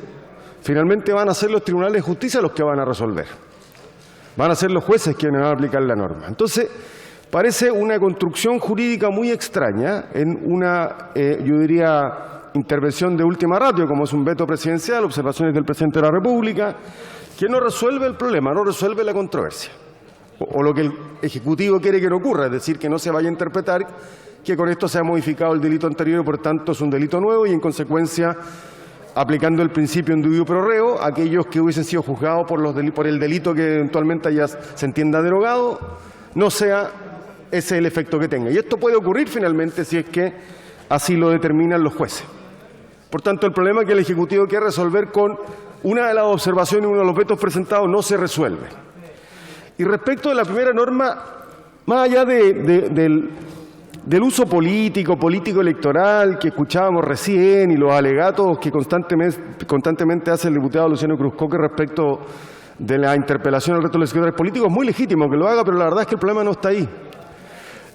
finalmente van a ser los tribunales de justicia los que van a resolver. Van a ser los jueces quienes van a aplicar la norma. Entonces, parece una construcción jurídica muy extraña en una, yo diría, intervención de última ratio, como es un veto presidencial, observaciones del presidente de la República, que no resuelve el problema, no resuelve la controversia. O lo que el Ejecutivo quiere que no ocurra, es decir, que no se vaya a interpretar que con esto se ha modificado el delito anterior y por tanto es un delito nuevo y en consecuencia, aplicando el principio indubio pro reo, aquellos que hubiesen sido juzgados por el delito que eventualmente ya se entienda derogado, no sea ese el efecto que tenga. Y esto puede ocurrir finalmente si es que así lo determinan los jueces. Por tanto, el problema que el Ejecutivo quiere resolver con una de las observaciones, uno de los vetos presentados, no se resuelve. Y respecto de la primera norma, más allá del uso político-electoral que escuchábamos recién y los alegatos que constantemente hace el diputado Luciano Cruzcoque respecto de la interpelación al resto de los secretarios políticos, es muy legítimo que lo haga, pero la verdad es que el problema no está ahí.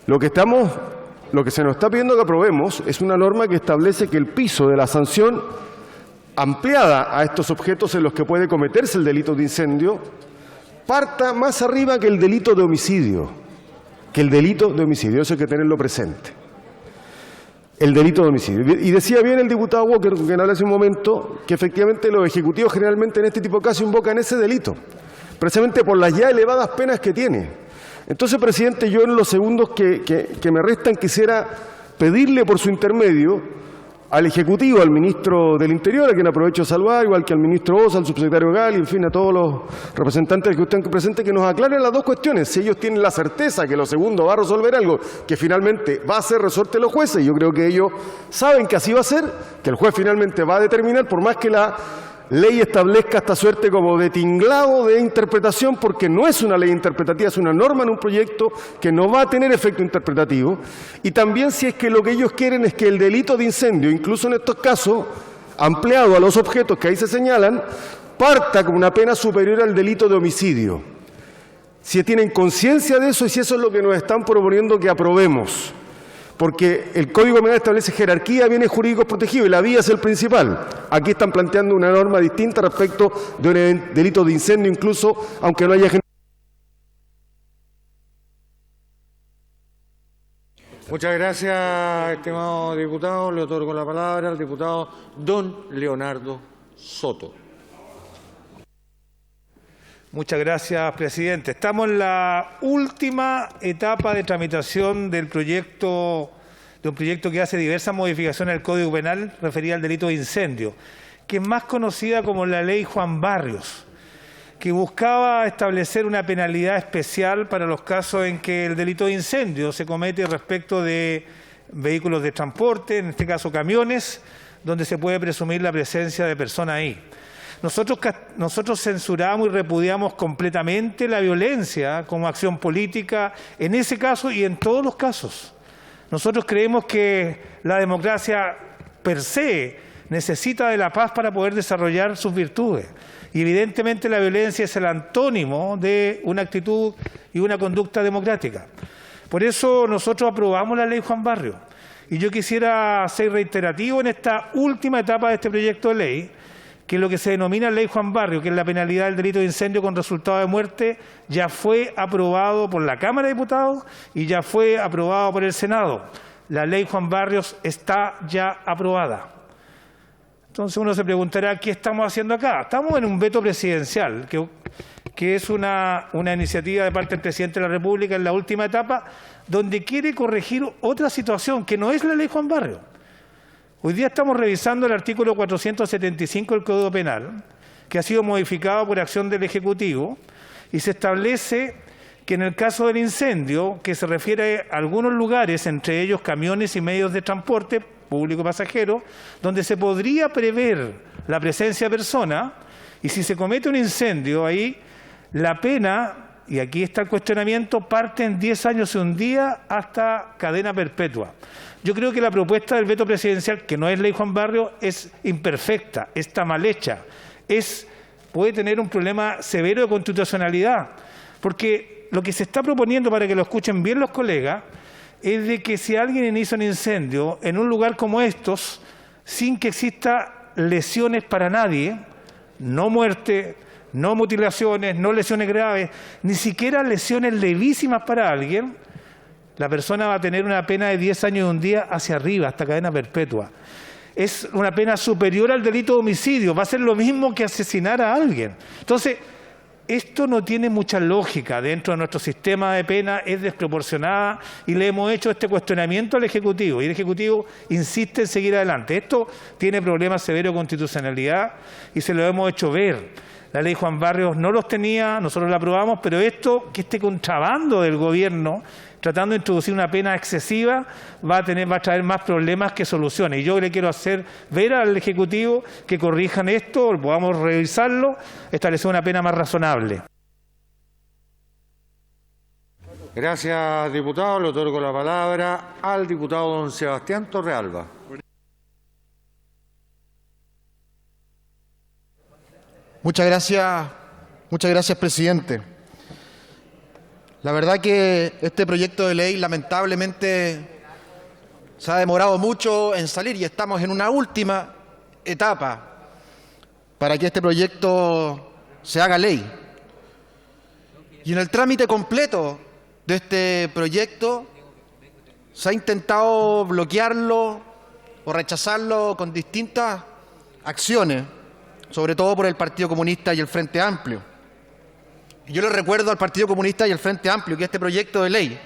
Lo que se nos está pidiendo que aprobemos es una norma que establece que el piso de la sanción ampliada a estos objetos en los que puede cometerse el delito de incendio parta más arriba que el delito de homicidio. Eso hay que tenerlo presente. El delito de homicidio. Y decía bien el diputado Walker, que habló hace un momento, que efectivamente los ejecutivos generalmente en este tipo de casos invocan ese delito, precisamente por las ya elevadas penas que tiene. Entonces, presidente, yo en los segundos que me restan quisiera pedirle por su intermedio al Ejecutivo, al Ministro del Interior, a quien aprovecho de saludar, igual que al Ministro Osa, al Subsecretario Gali, en fin, a todos los representantes que estén presentes, que nos aclaren las dos cuestiones. Si ellos tienen la certeza que lo segundo va a resolver algo que finalmente va a ser resorte de los jueces, yo creo que ellos saben que así va a ser, que el juez finalmente va a determinar, por más que la ley establezca esta suerte como de tinglado de interpretación, porque no es una ley interpretativa, es una norma en un proyecto que no va a tener efecto interpretativo. Y también si es que lo que ellos quieren es que el delito de incendio, incluso en estos casos, ampliado a los objetos que ahí se señalan, parta con una pena superior al delito de homicidio. Si tienen conciencia de eso y si eso es lo que nos están proponiendo que aprobemos. Porque el Código Penal establece jerarquía de bienes jurídicos protegidos y la vía es el principal. Aquí están planteando una norma distinta respecto de un delito de incendio, incluso aunque no haya gente. Muchas gracias, estimado diputado. Le otorgo la palabra al diputado don Leonardo Soto. Muchas gracias, presidente. Estamos en la última etapa de tramitación de un proyecto que hace diversas modificaciones al Código Penal referida al delito de incendio, que es más conocida como la Ley Juan Barrios, que buscaba establecer una penalidad especial para los casos en que el delito de incendio se comete respecto de vehículos de transporte, en este caso camiones, donde se puede presumir la presencia de personas ahí. Nosotros censuramos y repudiamos completamente la violencia como acción política en ese caso y en todos los casos. Nosotros creemos que la democracia per se necesita de la paz para poder desarrollar sus virtudes. Y evidentemente la violencia es el antónimo de una actitud y una conducta democrática. Por eso nosotros aprobamos la ley Juan Barrios. Y yo quisiera ser reiterativo en esta última etapa de este proyecto de ley, que lo que se denomina ley Juan Barrios, que es la penalidad del delito de incendio con resultado de muerte, ya fue aprobado por la Cámara de Diputados y ya fue aprobado por el Senado. La ley Juan Barrios está ya aprobada. Entonces uno se preguntará, ¿qué estamos haciendo acá? Estamos en un veto presidencial, que es una iniciativa de parte del presidente de la República en la última etapa, donde quiere corregir otra situación, que no es la ley Juan Barrios. Hoy día estamos revisando el artículo 475 del Código Penal, que ha sido modificado por acción del Ejecutivo, y se establece que en el caso del incendio, que se refiere a algunos lugares, entre ellos camiones y medios de transporte público y pasajero, donde se podría prever la presencia de personas, y si se comete un incendio ahí, la pena, y aquí está el cuestionamiento, parte en 10 años y un día hasta cadena perpetua. Yo creo que la propuesta del veto presidencial, que no es ley Juan Barrios, es imperfecta, está mal hecha, puede tener un problema severo de constitucionalidad, porque lo que se está proponiendo, para que lo escuchen bien los colegas, es de que si alguien inicia un incendio en un lugar como estos, sin que exista lesiones para nadie, no muerte, no mutilaciones, no lesiones graves, ni siquiera lesiones levísimas para alguien, la persona va a tener una pena de 10 años y un día hacia arriba, hasta cadena perpetua. Es una pena superior al delito de homicidio, va a ser lo mismo que asesinar a alguien. Entonces, esto no tiene mucha lógica dentro de nuestro sistema de pena, es desproporcionada y le hemos hecho este cuestionamiento al Ejecutivo y el Ejecutivo insiste en seguir adelante. Esto tiene problemas severos de constitucionalidad y se lo hemos hecho ver. La ley Juan Barrios no los tenía, nosotros la aprobamos, pero que este contrabando del gobierno, tratando de introducir una pena excesiva, va a traer más problemas que soluciones. Y yo le quiero hacer ver al Ejecutivo que corrijan esto, podamos revisarlo, establecer una pena más razonable. Gracias, diputado. Le otorgo la palabra al diputado don Sebastián Torrealba. Muchas gracias, presidente. La verdad que este proyecto de ley lamentablemente se ha demorado mucho en salir y estamos en una última etapa para que este proyecto se haga ley. Y en el trámite completo de este proyecto se ha intentado bloquearlo o rechazarlo con distintas acciones, sobre todo por el Partido Comunista y el Frente Amplio. Y yo le recuerdo al Partido Comunista y al Frente Amplio que este proyecto de ley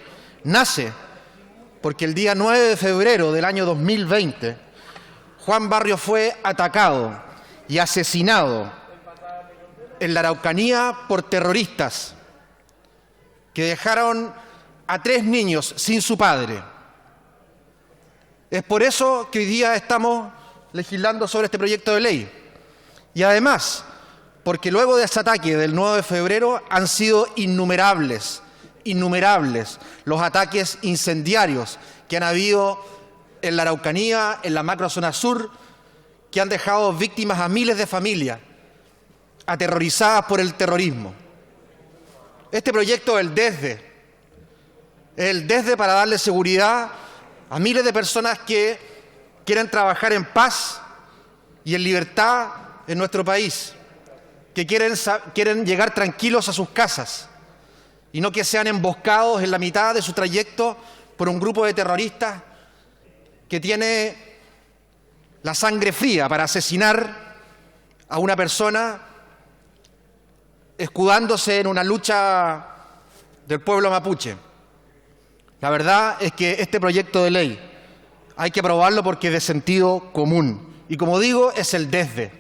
nace porque el día 9 de febrero del año 2020, Juan Barrios fue atacado y asesinado en la Araucanía por terroristas que dejaron a 3 niños sin su padre. Es por eso que hoy día estamos legislando sobre este proyecto de ley. Y además, porque luego de ese ataque del 9 de febrero han sido innumerables los ataques incendiarios que han habido en la Araucanía, en la macrozona sur, que han dejado víctimas a miles de familias aterrorizadas por el terrorismo. Este proyecto es el desde para darle seguridad a miles de personas que quieren trabajar en paz y en libertad en nuestro país, que quieren llegar tranquilos a sus casas y no que sean emboscados en la mitad de su trayecto por un grupo de terroristas que tiene la sangre fría para asesinar a una persona escudándose en una lucha del pueblo mapuche. La verdad es que este proyecto de ley hay que aprobarlo porque es de sentido común. Y como digo, es el desde.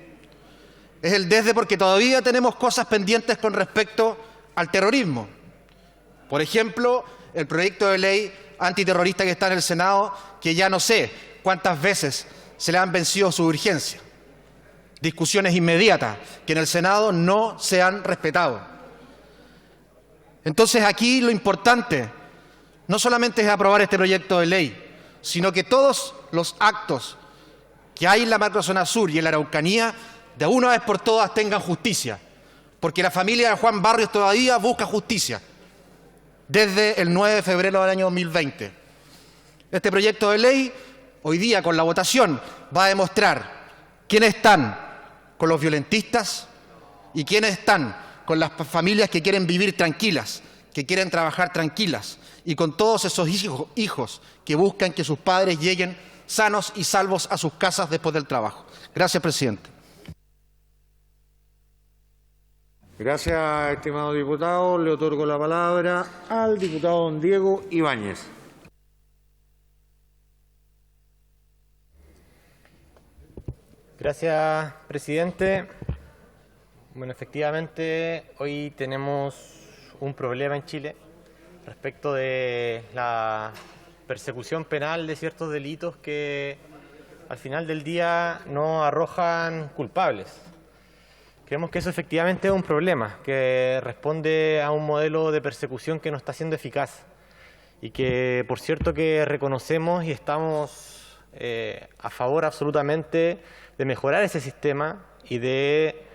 Es el desde porque todavía tenemos cosas pendientes con respecto al terrorismo. Por ejemplo, el proyecto de ley antiterrorista que está en el Senado, que ya no sé cuántas veces se le han vencido su urgencia. Discusiones inmediatas que en el Senado no se han respetado. Entonces aquí lo importante no solamente es aprobar este proyecto de ley, sino que todos los actos que hay en la macrozona sur y en la Araucanía de una vez por todas tengan justicia, porque la familia de Juan Barrios todavía busca justicia desde el 9 de febrero del año 2020. Este proyecto de ley, hoy día con la votación, va a demostrar quiénes están con los violentistas y quiénes están con las familias que quieren vivir tranquilas, que quieren trabajar tranquilas, y con todos esos hijos que buscan que sus padres lleguen sanos y salvos a sus casas después del trabajo. Gracias, presidente. Gracias, estimado diputado. Le otorgo la palabra al diputado don Diego Ibáñez. Gracias, presidente. Bueno, efectivamente, hoy tenemos un problema en Chile respecto de la persecución penal de ciertos delitos que al final del día no arrojan culpables. Creemos que eso efectivamente es un problema, que responde a un modelo de persecución que no está siendo eficaz y que, por cierto, que reconocemos y estamos a favor absolutamente de mejorar ese sistema y de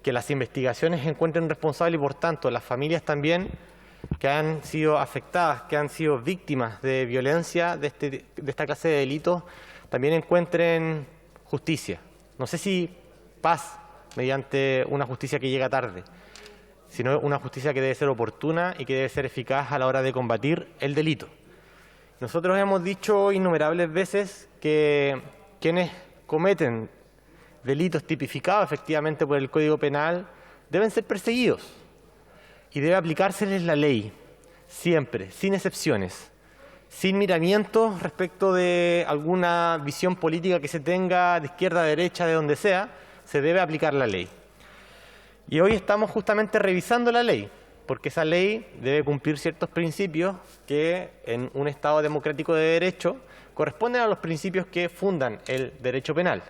que las investigaciones encuentren responsables y, por tanto, las familias también que han sido afectadas, que han sido víctimas de violencia, de esta clase de delitos, también encuentren justicia. No sé si paz mediante una justicia que llega tarde, sino una justicia que debe ser oportuna y que debe ser eficaz a la hora de combatir el delito. Nosotros hemos dicho innumerables veces que quienes cometen delitos tipificados efectivamente por el Código Penal deben ser perseguidos y debe aplicárseles la ley, siempre, sin excepciones, sin miramientos respecto de alguna visión política que se tenga de izquierda a derecha, de donde sea, se debe aplicar la ley. Y hoy estamos justamente revisando la ley, porque esa ley debe cumplir ciertos principios que en un Estado democrático de derecho corresponden a los principios que fundan el derecho penal,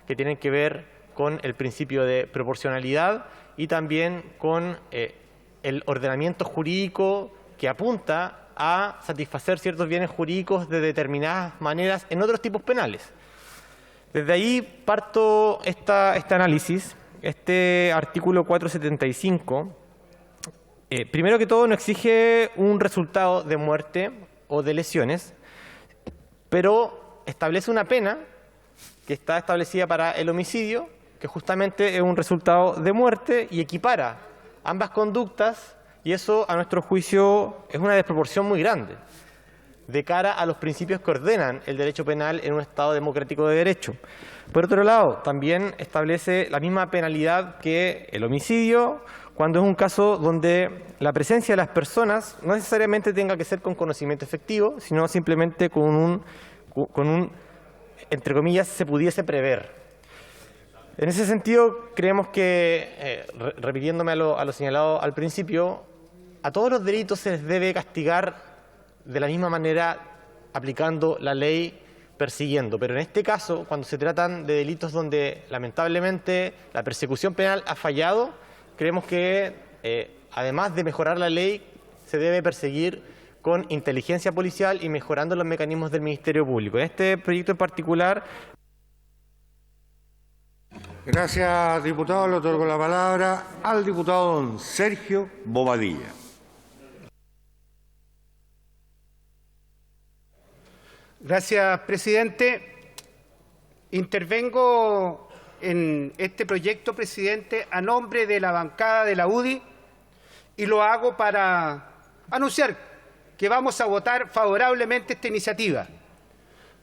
que tienen que ver con el principio de proporcionalidad y también con el ordenamiento jurídico que apunta a satisfacer ciertos bienes jurídicos de determinadas maneras en otros tipos penales. Desde ahí parto este análisis. Este artículo 475, primero que todo, no exige un resultado de muerte o de lesiones, pero establece una pena que está establecida para el homicidio, que justamente es un resultado de muerte, y equipara ambas conductas, y eso, a nuestro juicio, es una desproporción muy grande de cara a los principios que ordenan el derecho penal en un Estado democrático de derecho. Por otro lado, también establece la misma penalidad que el homicidio cuando es un caso donde la presencia de las personas no necesariamente tenga que ser con conocimiento efectivo, sino simplemente con un entre comillas, se pudiese prever. En ese sentido, creemos que, repitiéndome a lo señalado al principio, a todos los delitos se les debe castigar de la misma manera aplicando la ley, persiguiendo. Pero en este caso, cuando se tratan de delitos donde lamentablemente la persecución penal ha fallado, creemos que además de mejorar la ley, se debe perseguir con inteligencia policial y mejorando los mecanismos del Ministerio Público. En este proyecto en particular... Gracias, diputado. Le otorgo la palabra al diputado don Sergio Bobadilla. Gracias, presidente. Intervengo en este proyecto, presidente, a nombre de la bancada de la UDI y lo hago para anunciar que vamos a votar favorablemente esta iniciativa,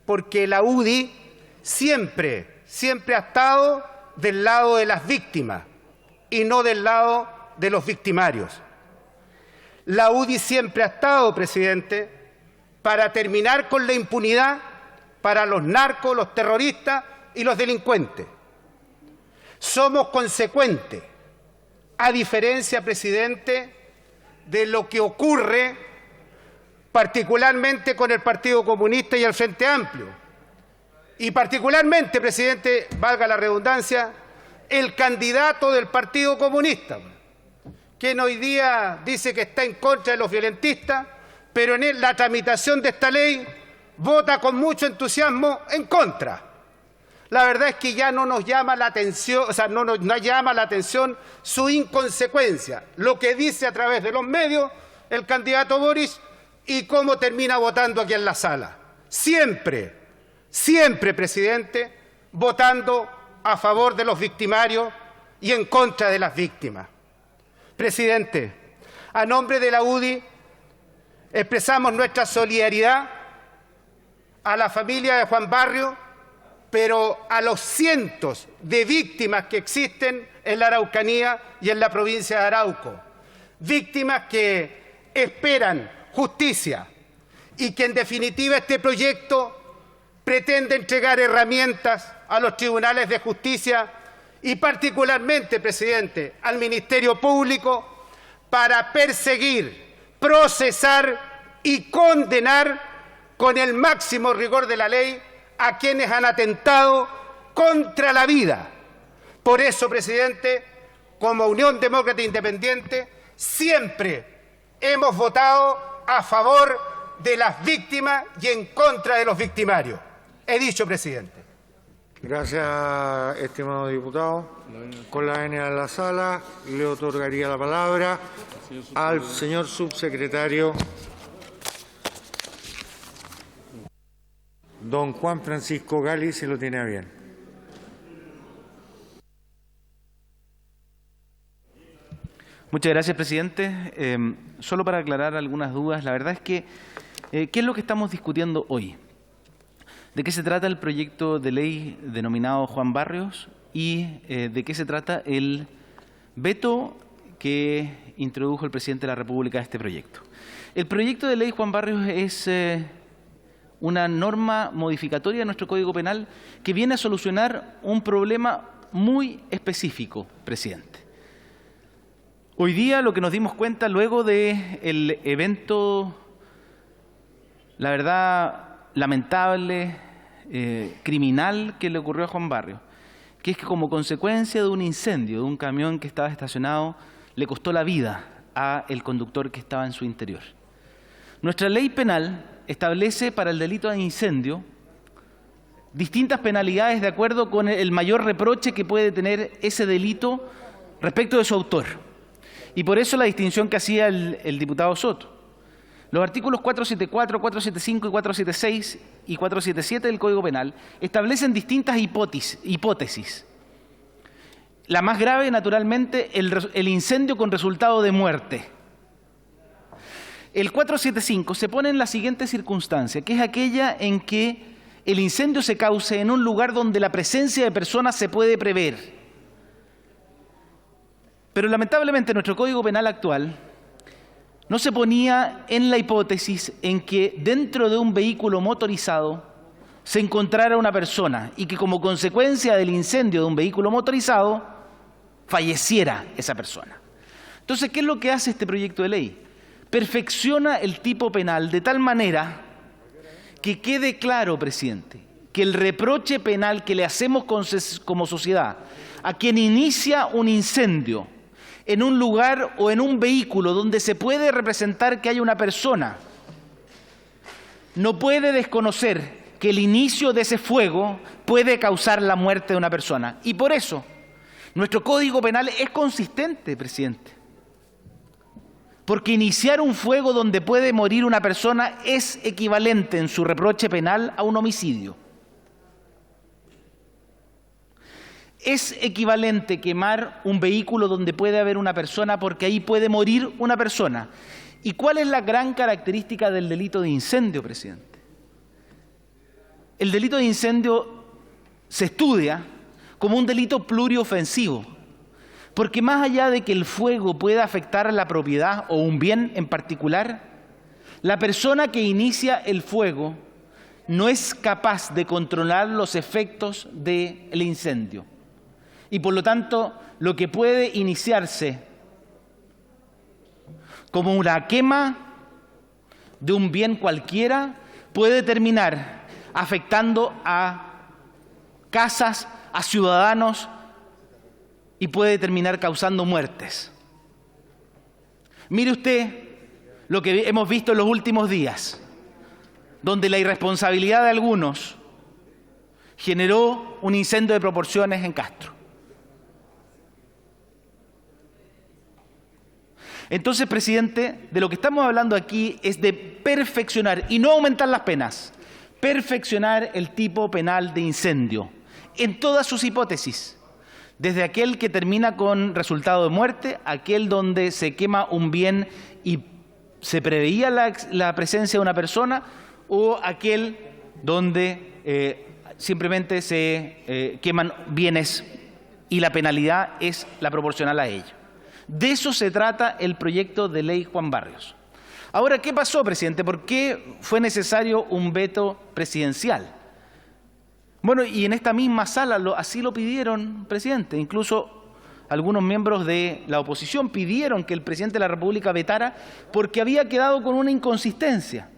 porque la UDI siempre ha estado del lado de las víctimas y no del lado de los victimarios. La UDI siempre ha estado, presidente, para terminar con la impunidad para los narcos, los terroristas y los delincuentes. Somos consecuentes, a diferencia, presidente, de lo que ocurre particularmente con el Partido Comunista y el Frente Amplio. Y particularmente, presidente, valga la redundancia, el candidato del Partido Comunista, quien hoy día dice que está en contra de los violentistas, pero en la tramitación de esta ley vota con mucho entusiasmo en contra. La verdad es que ya no nos llama la atención, no llama la atención su inconsecuencia, lo que dice a través de los medios el candidato Boris y cómo termina votando aquí en la sala. Siempre, presidente, votando a favor de los victimarios y en contra de las víctimas. Presidente, a nombre de la UDI expresamos nuestra solidaridad a la familia de Juan Barrios, pero a los cientos de víctimas que existen en la Araucanía y en la provincia de Arauco. Víctimas que esperan justicia y que en definitiva este proyecto pretende entregar herramientas a los tribunales de justicia y particularmente, presidente, al Ministerio Público para perseguir, procesar y condenar con el máximo rigor de la ley a quienes han atentado contra la vida. Por eso, presidente, como Unión Demócrata Independiente, siempre hemos votado a favor de las víctimas y en contra de los victimarios. He dicho, presidente. Gracias, estimado diputado. Con la venia de la sala, le otorgaría la palabra al señor subsecretario don Juan Francisco Gali, si lo tiene a bien. Muchas gracias, presidente. Solo para aclarar algunas dudas, la verdad es que, ¿qué es lo que estamos discutiendo hoy? ¿De qué se trata el proyecto de ley denominado Juan Barrios y de qué se trata el veto que introdujo el presidente de la República a este proyecto? El proyecto de ley Juan Barrios es una norma modificatoria de nuestro Código Penal que viene a solucionar un problema muy específico, presidente. Hoy día lo que nos dimos cuenta luego del evento, la verdad, lamentable, criminal que le ocurrió a Juan Barrios, que es que como consecuencia de un incendio de un camión que estaba estacionado, le costó la vida al conductor que estaba en su interior. Nuestra ley penal establece para el delito de incendio distintas penalidades de acuerdo con el mayor reproche que puede tener ese delito respecto de su autor. Y por eso la distinción que hacía el diputado Soto. Los artículos 474, 475 y 476 y 477 del Código Penal establecen distintas hipótesis. La más grave, naturalmente, el incendio con resultado de muerte. El 475 se pone en la siguiente circunstancia, que es aquella en que el incendio se cause en un lugar donde la presencia de personas se puede prever. Pero lamentablemente nuestro Código Penal actual no se ponía en la hipótesis en que dentro de un vehículo motorizado se encontrara una persona y que como consecuencia del incendio de un vehículo motorizado falleciera esa persona. Entonces, ¿qué es lo que hace este proyecto de ley? Perfecciona el tipo penal de tal manera que quede claro, presidente, que el reproche penal que le hacemos como sociedad a quien inicia un incendio en un lugar o en un vehículo donde se puede representar que hay una persona, no puede desconocer que el inicio de ese fuego puede causar la muerte de una persona. Y por eso, nuestro Código Penal es consistente, presidente. Porque iniciar un fuego donde puede morir una persona es equivalente en su reproche penal a un homicidio. Es equivalente quemar un vehículo donde puede haber una persona porque ahí puede morir una persona. ¿Y cuál es la gran característica del delito de incendio, presidente? El delito de incendio se estudia como un delito pluriofensivo, porque más allá de que el fuego pueda afectar la propiedad o un bien en particular, la persona que inicia el fuego no es capaz de controlar los efectos del incendio. Y por lo tanto, lo que puede iniciarse como una quema de un bien cualquiera puede terminar afectando a casas, a ciudadanos y puede terminar causando muertes. Mire usted lo que hemos visto en los últimos días, donde la irresponsabilidad de algunos generó un incendio de proporciones en Castro. Entonces, presidente, de lo que estamos hablando aquí es de perfeccionar y no aumentar las penas, perfeccionar el tipo penal de incendio en todas sus hipótesis, desde aquel que termina con resultado de muerte, aquel donde se quema un bien y se preveía la presencia de una persona, o aquel donde simplemente se queman bienes y la penalidad es la proporcional a ello. De eso se trata el proyecto de ley Juan Barrios. Ahora, ¿qué pasó, presidente? ¿Por qué fue necesario un veto presidencial? Bueno, y en esta misma sala así lo pidieron, presidente. Incluso algunos miembros de la oposición pidieron que el presidente de la República vetara porque había quedado con una inconsistencia.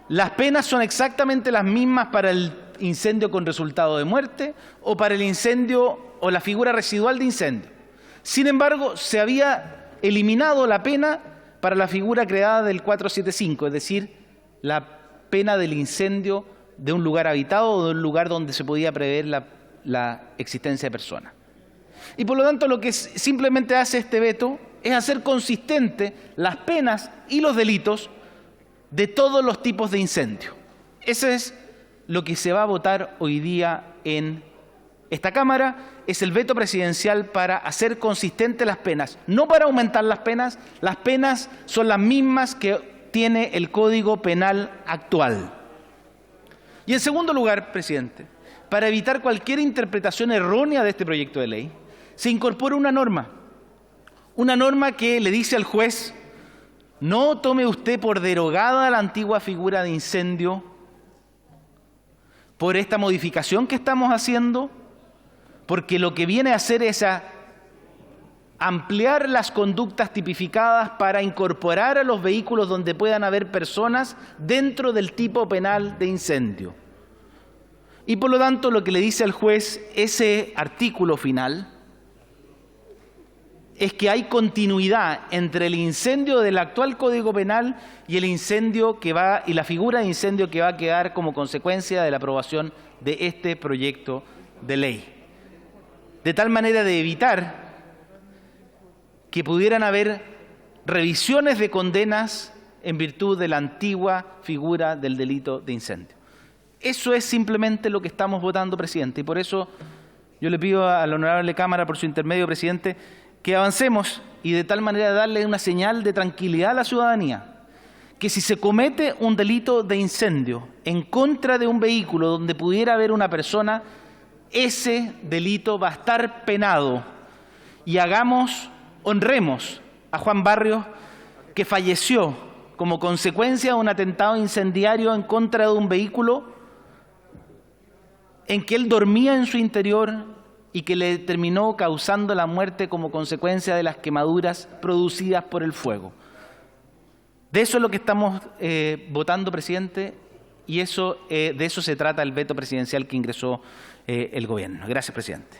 Las penas son exactamente las mismas para el incendio con resultado de muerte o para el incendio o la figura residual de incendio. Sin embargo, se había eliminado la pena para la figura creada del 475, es decir, la pena del incendio de un lugar habitado o de un lugar donde se podía prever la existencia de personas. Y por lo tanto, lo que simplemente hace este veto es hacer consistente las penas y los delitos de todos los tipos de incendio. Eso es lo que se va a votar hoy día en esta Cámara, es el veto presidencial para hacer consistentes las penas, no para aumentar las penas son las mismas que tiene el Código Penal actual. Y en segundo lugar, presidente, para evitar cualquier interpretación errónea de este proyecto de ley, se incorpora una norma que le dice al juez: no tome usted por derogada la antigua figura de incendio por esta modificación que estamos haciendo, porque lo que viene a hacer es a ampliar las conductas tipificadas para incorporar a los vehículos donde puedan haber personas dentro del tipo penal de incendio. Y por lo tanto, lo que le dice al juez ese artículo final es que hay continuidad entre el incendio del actual Código Penal y el incendio y la figura de incendio que va a quedar como consecuencia de la aprobación de este proyecto de ley. De tal manera de evitar que pudieran haber revisiones de condenas en virtud de la antigua figura del delito de incendio. Eso es simplemente lo que estamos votando, presidente, y por eso yo le pido a la honorable Cámara, por su intermedio, presidente, que avancemos y de tal manera darle una señal de tranquilidad a la ciudadanía, que si se comete un delito de incendio en contra de un vehículo donde pudiera haber una persona, ese delito va a estar penado. Y honremos a Juan Barrios, que falleció como consecuencia de un atentado incendiario en contra de un vehículo en que él dormía en su interior y que le terminó causando la muerte como consecuencia de las quemaduras producidas por el fuego. De eso es lo que estamos votando, presidente, y de eso se trata el veto presidencial que ingresó el gobierno. Gracias, presidente.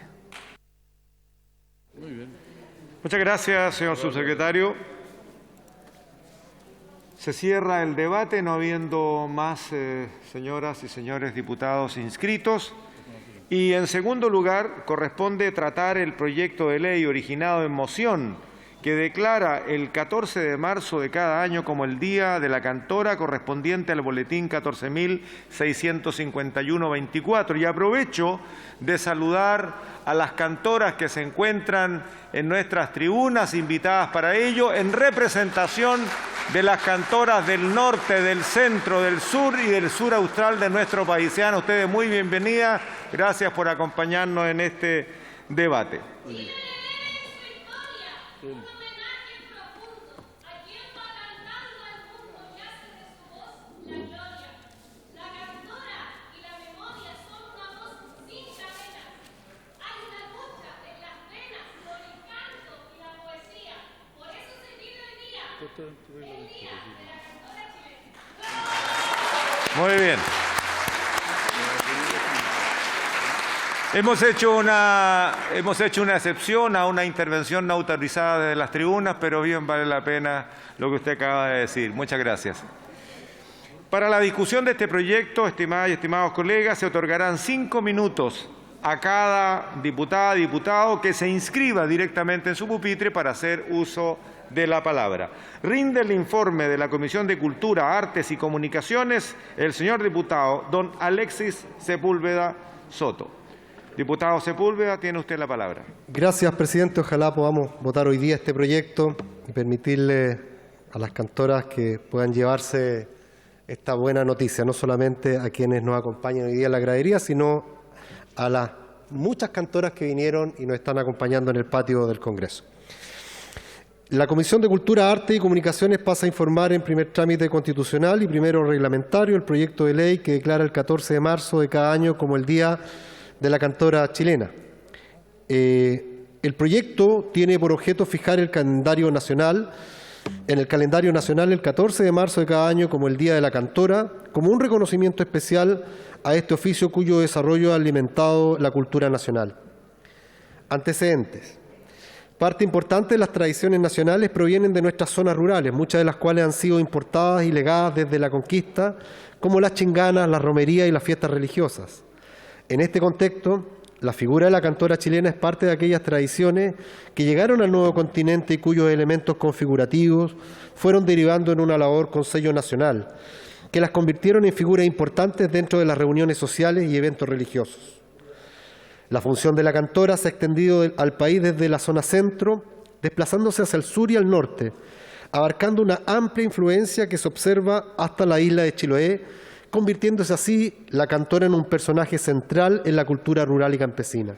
Muy bien. Muchas gracias, señor subsecretario. Se cierra el debate, no habiendo más señoras y señores diputados inscritos. Y, en segundo lugar, corresponde tratar el proyecto de ley originado en moción que declara el 14 de marzo de cada año como el Día de la Cantora correspondiente al boletín 14.651-24. Y aprovecho de saludar a las cantoras que se encuentran en nuestras tribunas, invitadas para ello, en representación de las cantoras del norte, del centro, del sur y del sur austral de nuestro país. Sean ustedes muy bienvenidas. Gracias por acompañarnos en este debate. Muy bien. Hemos hecho una excepción a una intervención no autorizada de las tribunas, pero bien vale la pena lo que usted acaba de decir. Muchas gracias. Para la discusión de este proyecto, estimadas y estimados colegas, se otorgarán 5 minutos a cada diputada, diputado que se inscriba directamente en su pupitre para hacer uso de la palabra. Rinde el informe de la Comisión de Cultura, Artes y Comunicaciones el señor diputado don Alexis Sepúlveda Soto. Diputado Sepúlveda, tiene usted la palabra. Gracias, presidente. Ojalá podamos votar hoy día este proyecto y permitirle a las cantoras que puedan llevarse esta buena noticia, no solamente a quienes nos acompañan hoy día en la gradería, sino a las muchas cantoras que vinieron y nos están acompañando en el patio del Congreso. La Comisión de Cultura, Arte y Comunicaciones pasa a informar en primer trámite constitucional y primero reglamentario el proyecto de ley que declara el 14 de marzo de cada año como el Día de la Cantora Chilena. El proyecto tiene por objeto fijar en el calendario nacional el 14 de marzo de cada año como el Día de la Cantora, como un reconocimiento especial a este oficio cuyo desarrollo ha alimentado la cultura nacional. Antecedentes. Parte importante de las tradiciones nacionales provienen de nuestras zonas rurales, muchas de las cuales han sido importadas y legadas desde la conquista, como las chinganas, las romerías y las fiestas religiosas. En este contexto, la figura de la cantora chilena es parte de aquellas tradiciones que llegaron al nuevo continente y cuyos elementos configurativos fueron derivando en una labor con sello nacional, que las convirtieron en figuras importantes dentro de las reuniones sociales y eventos religiosos. La función de la cantora se ha extendido al país desde la zona centro, desplazándose hacia el sur y al norte, abarcando una amplia influencia que se observa hasta la isla de Chiloé, convirtiéndose así la cantora en un personaje central en la cultura rural y campesina.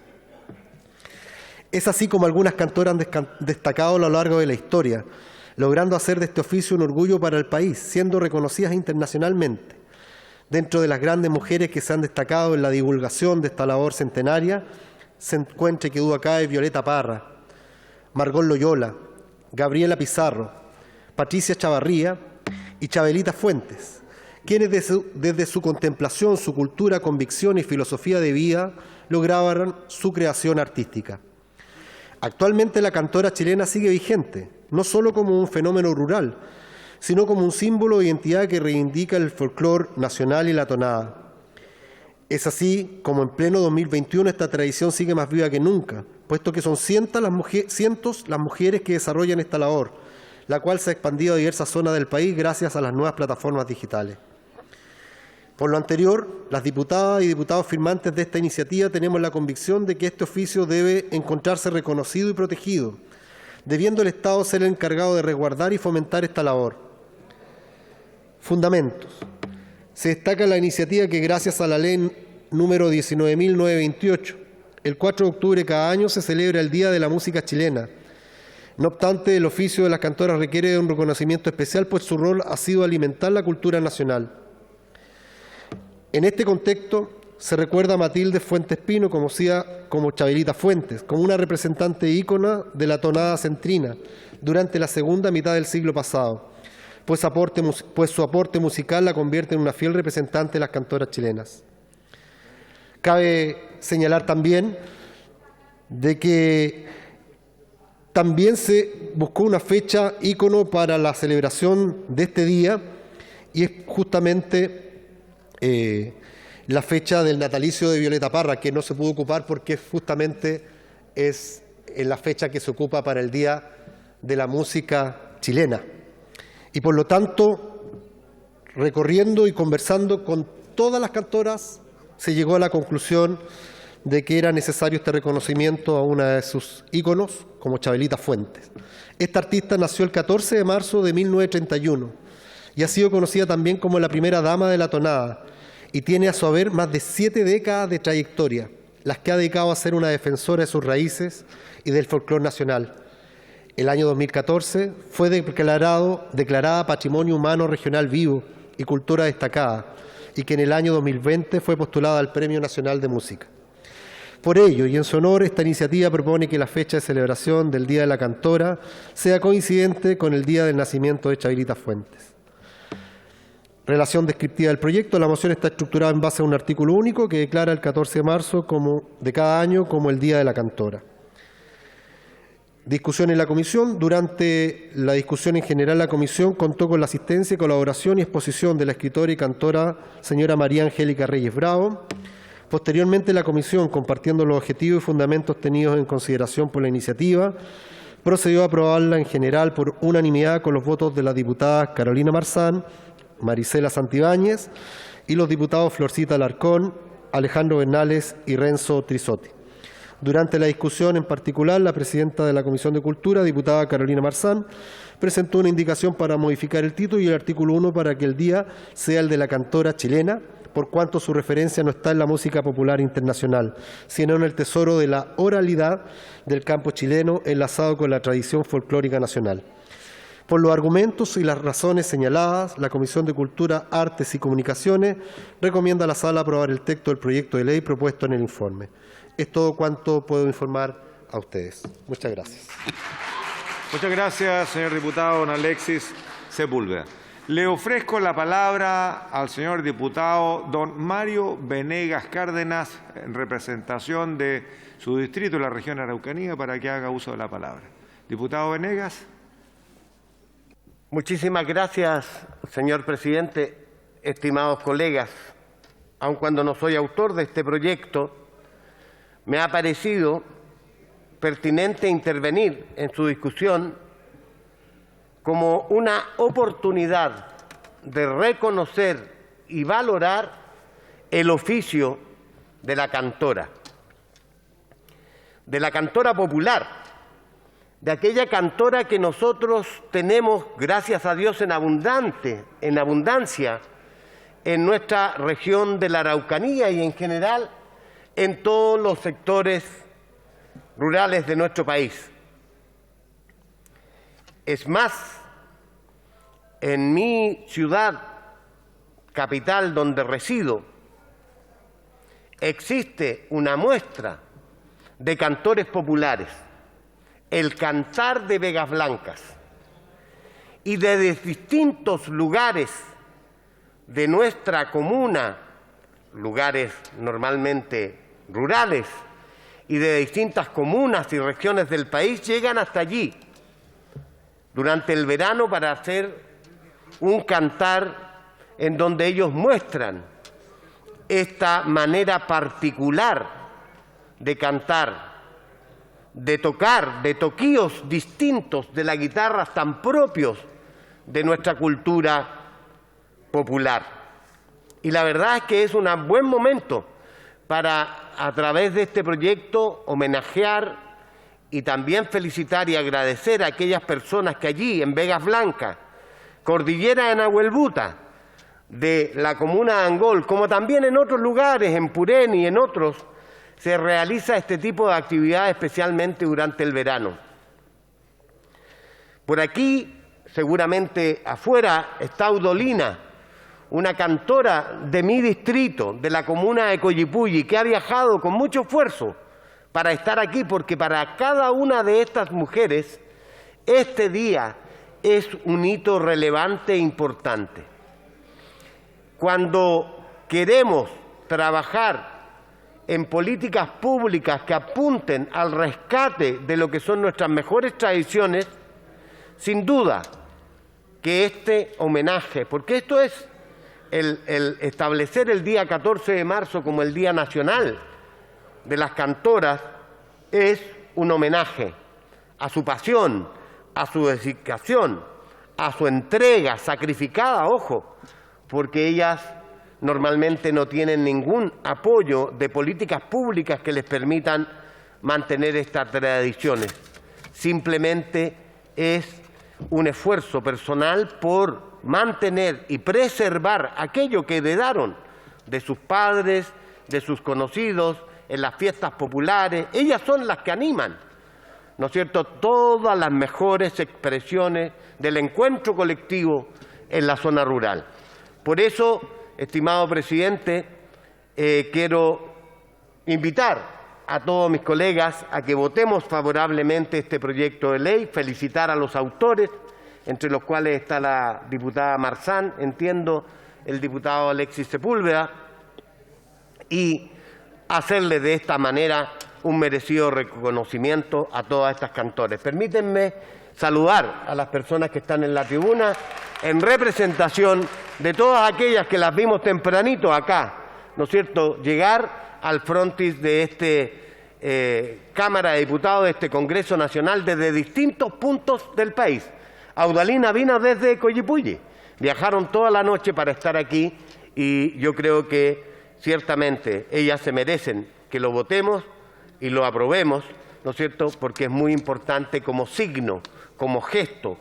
Es así como algunas cantoras han destacado a lo largo de la historia, logrando hacer de este oficio un orgullo para el país, siendo reconocidas internacionalmente. Dentro de las grandes mujeres que se han destacado en la divulgación de esta labor centenaria, se encuentra que duda cabe Violeta Parra, Margot Loyola, Gabriela Pizarro, Patricia Chavarría y Chabelita Fuentes, quienes desde su contemplación, su cultura, convicción y filosofía de vida lograron su creación artística. Actualmente la cantora chilena sigue vigente, no solo como un fenómeno rural, sino como un símbolo de identidad que reivindica el folclore nacional y la tonada. Es así como en pleno 2021 esta tradición sigue más viva que nunca, puesto que son cientos las mujeres que desarrollan esta labor, la cual se ha expandido a diversas zonas del país gracias a las nuevas plataformas digitales. Por lo anterior, las diputadas y diputados firmantes de esta iniciativa tenemos la convicción de que este oficio debe encontrarse reconocido y protegido, debiendo el Estado ser el encargado de resguardar y fomentar esta labor. Fundamentos. Se destaca la iniciativa que, gracias a la ley número 19.928, el 4 de octubre de cada año se celebra el Día de la Música Chilena. No obstante, el oficio de las cantoras requiere de un reconocimiento especial, pues su rol ha sido alimentar la cultura nacional. En este contexto, se recuerda a Matilde Fuentes Pino, conocida como Chabelita Fuentes, como una representante ícona de la tonada centrina durante la segunda mitad del siglo pasado, pues su aporte musical la convierte en una fiel representante de las cantoras chilenas. Cabe señalar también de que también se buscó una fecha ícono para la celebración de este día, y es justamente la fecha del natalicio de Violeta Parra, que no se pudo ocupar porque justamente es en la fecha que se ocupa para el Día de la Música Chilena. Y por lo tanto, recorriendo y conversando con todas las cantoras, se llegó a la conclusión de que era necesario este reconocimiento a una de sus íconos, como Chabelita Fuentes. Esta artista nació el 14 de marzo de 1931 y ha sido conocida también como la primera dama de la tonada, y tiene a su haber más de 7 décadas de trayectoria, las que ha dedicado a ser una defensora de sus raíces y del folclore nacional. El año 2014 fue declarada Patrimonio Humano Regional Vivo y Cultura Destacada, y que en el año 2020 fue postulada al Premio Nacional de Música. Por ello, y en su honor, esta iniciativa propone que la fecha de celebración del Día de la Cantora sea coincidente con el día del nacimiento de Chabelita Fuentes. Relación descriptiva del proyecto. La moción está estructurada en base a un artículo único que declara el 14 de marzo de cada año como el Día de la Cantora. Discusión en la comisión. Durante la discusión en general, la comisión contó con la asistencia, colaboración y exposición de la escritora y cantora señora María Angélica Reyes Bravo. Posteriormente, la comisión, compartiendo los objetivos y fundamentos tenidos en consideración por la iniciativa, procedió a aprobarla en general por unanimidad con los votos de las diputadas Carolina Marzán, Marisela Santibáñez y los diputados Florcita Alarcón, Alejandro Bernales y Renzo Trisotti. Durante la discusión en particular, la presidenta de la Comisión de Cultura, diputada Carolina Marzán, presentó una indicación para modificar el título y el artículo 1 para que el día sea el de la cantora chilena, por cuanto su referencia no está en la música popular internacional, sino en el tesoro de la oralidad del campo chileno enlazado con la tradición folclórica nacional. Por los argumentos y las razones señaladas, la Comisión de Cultura, Artes y Comunicaciones recomienda a la Sala aprobar el texto del proyecto de ley propuesto en el informe. Es todo cuanto puedo informar a ustedes. Muchas gracias. Muchas gracias, señor diputado don Alexis Sepúlveda. Le ofrezco la palabra al señor diputado don Mario Venegas Cárdenas, en representación de su distrito, la región Araucanía, para que haga uso de la palabra. Diputado Venegas. Muchísimas gracias, señor presidente. Estimados colegas, aun cuando no soy autor de este proyecto, me ha parecido pertinente intervenir en su discusión como una oportunidad de reconocer y valorar el oficio de la cantora popular, de aquella cantora que nosotros tenemos, gracias a Dios, en abundancia en nuestra región de la Araucanía y en general en todos los sectores rurales de nuestro país. Es más, en mi ciudad capital donde resido, existe una muestra de cantores populares, el Cantar de Vegas Blancas, y de distintos lugares de nuestra comuna, lugares normalmente rurales, y de distintas comunas y regiones del país, llegan hasta allí durante el verano para hacer un cantar en donde ellos muestran esta manera particular de cantar, de tocar, de toquíos distintos de la guitarra tan propios de nuestra cultura popular. Y la verdad es que es un buen momento para, a través de este proyecto, homenajear y también felicitar y agradecer a aquellas personas que allí, en Vegas Blancas, Cordillera de Nahuelbuta, de la comuna de Angol, como también en otros lugares, en Purén y en otros, se realiza este tipo de actividad especialmente durante el verano. Por aquí, seguramente afuera, está Udolina, una cantora de mi distrito, de la comuna de Coyipulli, que ha viajado con mucho esfuerzo para estar aquí, porque para cada una de estas mujeres este día es un hito relevante e importante. Cuando queremos trabajar en políticas públicas que apunten al rescate de lo que son nuestras mejores tradiciones, sin duda que este homenaje, porque esto es el establecer el día 14 de marzo como el Día Nacional de las Cantoras, es un homenaje a su pasión, a su dedicación, a su entrega sacrificada, ojo, porque ellas normalmente no tienen ningún apoyo de políticas públicas que les permitan mantener estas tradiciones. Simplemente es un esfuerzo personal por mantener y preservar aquello que heredaron de sus padres, de sus conocidos, en las fiestas populares. Ellas son las que animan, ¿no es cierto?, todas las mejores expresiones del encuentro colectivo en la zona rural. Por eso, estimado presidente, quiero invitar a todos mis colegas a que votemos favorablemente este proyecto de ley, felicitar a los autores, entre los cuales está la diputada Marzán, entiendo, el diputado Alexis Sepúlveda, y hacerle de esta manera un merecido reconocimiento a todas estas cantores. Permítanme saludar a las personas que están en la tribuna en representación de todas aquellas que las vimos tempranito acá, ¿no es cierto?, llegar al frontis de este Cámara de Diputados, de este Congreso Nacional, desde distintos puntos del país. Audalina vino desde Coyipulli, viajaron toda la noche para estar aquí y yo creo que ciertamente ellas se merecen que lo votemos y lo aprobemos, ¿no es cierto?, porque es muy importante como signo, como gesto.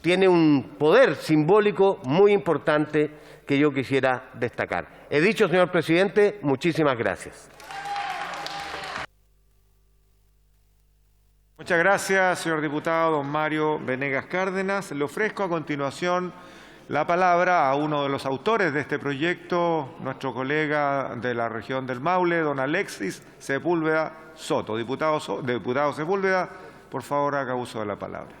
Tiene un poder simbólico muy importante que yo quisiera destacar. He dicho, señor presidente, muchísimas gracias. Muchas gracias, señor diputado don Mario Venegas Cárdenas. Le ofrezco a continuación la palabra a uno de los autores de este proyecto, nuestro colega de la región del Maule, don Alexis Sepúlveda Soto. Diputado Sepúlveda, por favor, haga uso de la palabra.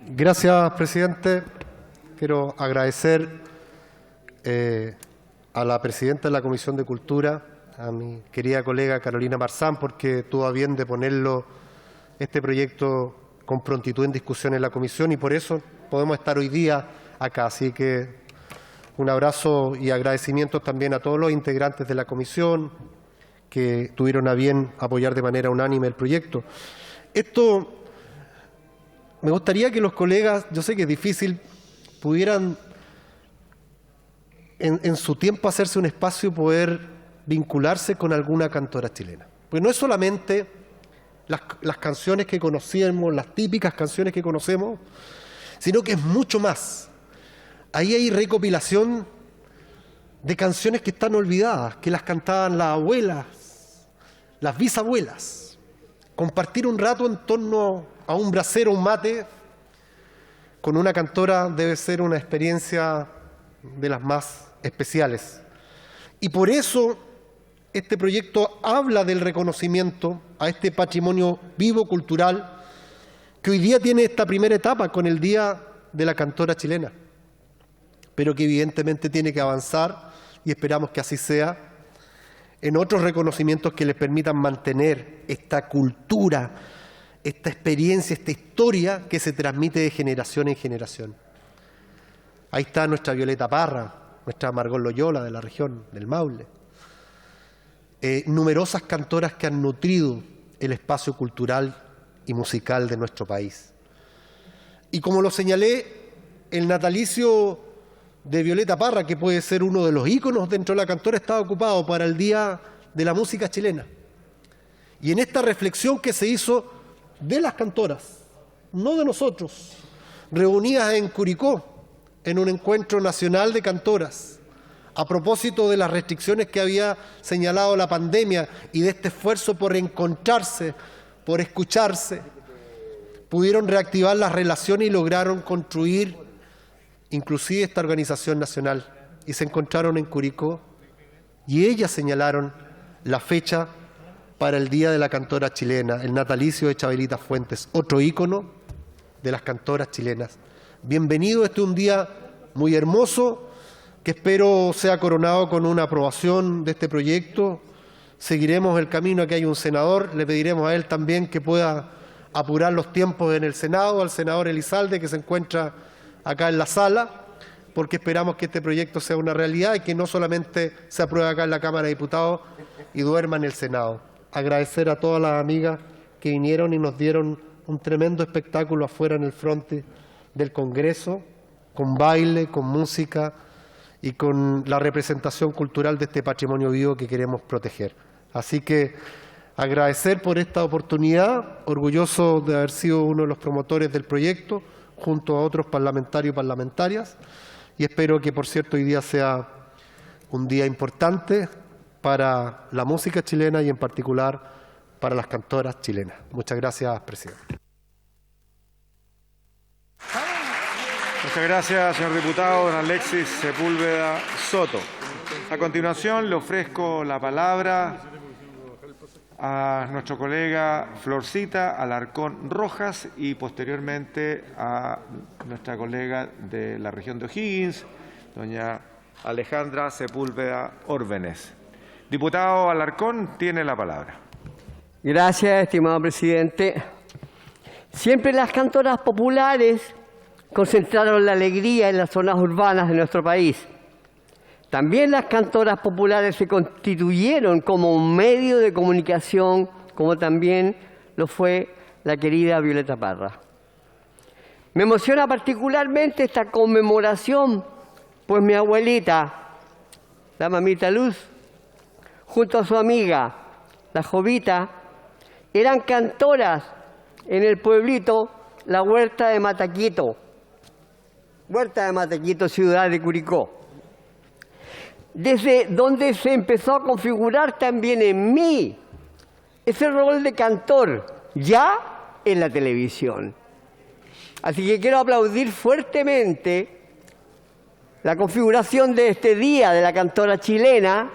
Gracias, presidente. Quiero agradecer a la presidenta de la Comisión de Cultura, a mi querida colega Carolina Marzán, porque tuvo a bien de ponerlo este proyecto con prontitud en discusión en la comisión y por eso podemos estar hoy día acá. Así que un abrazo y agradecimientos también a todos los integrantes de la comisión que tuvieron a bien apoyar de manera unánime el proyecto. Esto me gustaría que los colegas, yo sé que es difícil, pudieran en su tiempo hacerse un espacio y poder vincularse con alguna cantora chilena. Pues no es solamente las canciones que conocemos, las típicas canciones que conocemos, sino que es mucho más. Ahí hay recopilación de canciones que están olvidadas, que las cantaban las abuelas, las bisabuelas. Compartir un rato en torno a un brasero, un mate, con una cantora debe ser una experiencia de las más especiales. Y por eso este proyecto habla del reconocimiento a este patrimonio vivo cultural que hoy día tiene esta primera etapa con el Día de la Cantora Chilena, pero que evidentemente tiene que avanzar y esperamos que así sea en otros reconocimientos que les permitan mantener esta cultura, esta experiencia, esta historia que se transmite de generación en generación. Ahí está nuestra Violeta Parra, nuestra Margot Loyola de la región del Maule. Numerosas cantoras que han nutrido el espacio cultural y musical de nuestro país. Y como lo señalé, el natalicio de Violeta Parra, que puede ser uno de los íconos dentro de la cantora, estaba ocupado para el Día de la Música Chilena. Y en esta reflexión que se hizo de las cantoras, no de nosotros, reunidas en Curicó, en un encuentro nacional de cantoras, a propósito de las restricciones que había señalado la pandemia y de este esfuerzo por encontrarse, por escucharse, pudieron reactivar las relaciones y lograron construir inclusive esta organización nacional y se encontraron en Curicó y ellas señalaron la fecha para el Día de la Cantora Chilena, el natalicio de Chabelita Fuentes, otro ícono de las cantoras chilenas. Bienvenido, este es un día muy hermoso que espero sea coronado con una aprobación de este proyecto. Seguiremos el camino, aquí hay un senador, le pediremos a él también que pueda apurar los tiempos en el Senado, al senador Elizalde, que se encuentra acá en la sala, porque esperamos que este proyecto sea una realidad y que no solamente se apruebe acá en la Cámara de Diputados y duerma en el Senado. Agradecer a todas las amigas que vinieron y nos dieron un tremendo espectáculo afuera en el frente del Congreso, con baile, con música y con la representación cultural de este patrimonio vivo que queremos proteger. Así que agradecer por esta oportunidad, orgulloso de haber sido uno de los promotores del proyecto, junto a otros parlamentarios y parlamentarias, y espero que, por cierto, hoy día sea un día importante para la música chilena y en particular para las cantoras chilenas. Muchas gracias, presidente. Muchas gracias, señor diputado don Alexis Sepúlveda Soto. A continuación, le ofrezco la palabra a nuestro colega Florcita Alarcón Rojas y posteriormente a nuestra colega de la región de O'Higgins, doña Alejandra Sepúlveda Órdenes. Diputado Alarcón, tiene la palabra. Gracias, estimado presidente. Siempre las cantoras populares concentraron la alegría en las zonas urbanas de nuestro país. También las cantoras populares se constituyeron como un medio de comunicación, como también lo fue la querida Violeta Parra. Me emociona particularmente esta conmemoración, pues mi abuelita, la mamita Luz, junto a su amiga, la Jovita, eran cantoras en el pueblito La Huerta de Mataquito, ciudad de Curicó, desde donde se empezó a configurar también en mí ese rol de cantor, ya en la televisión. Así que quiero aplaudir fuertemente la configuración de este Día de la Cantora Chilena,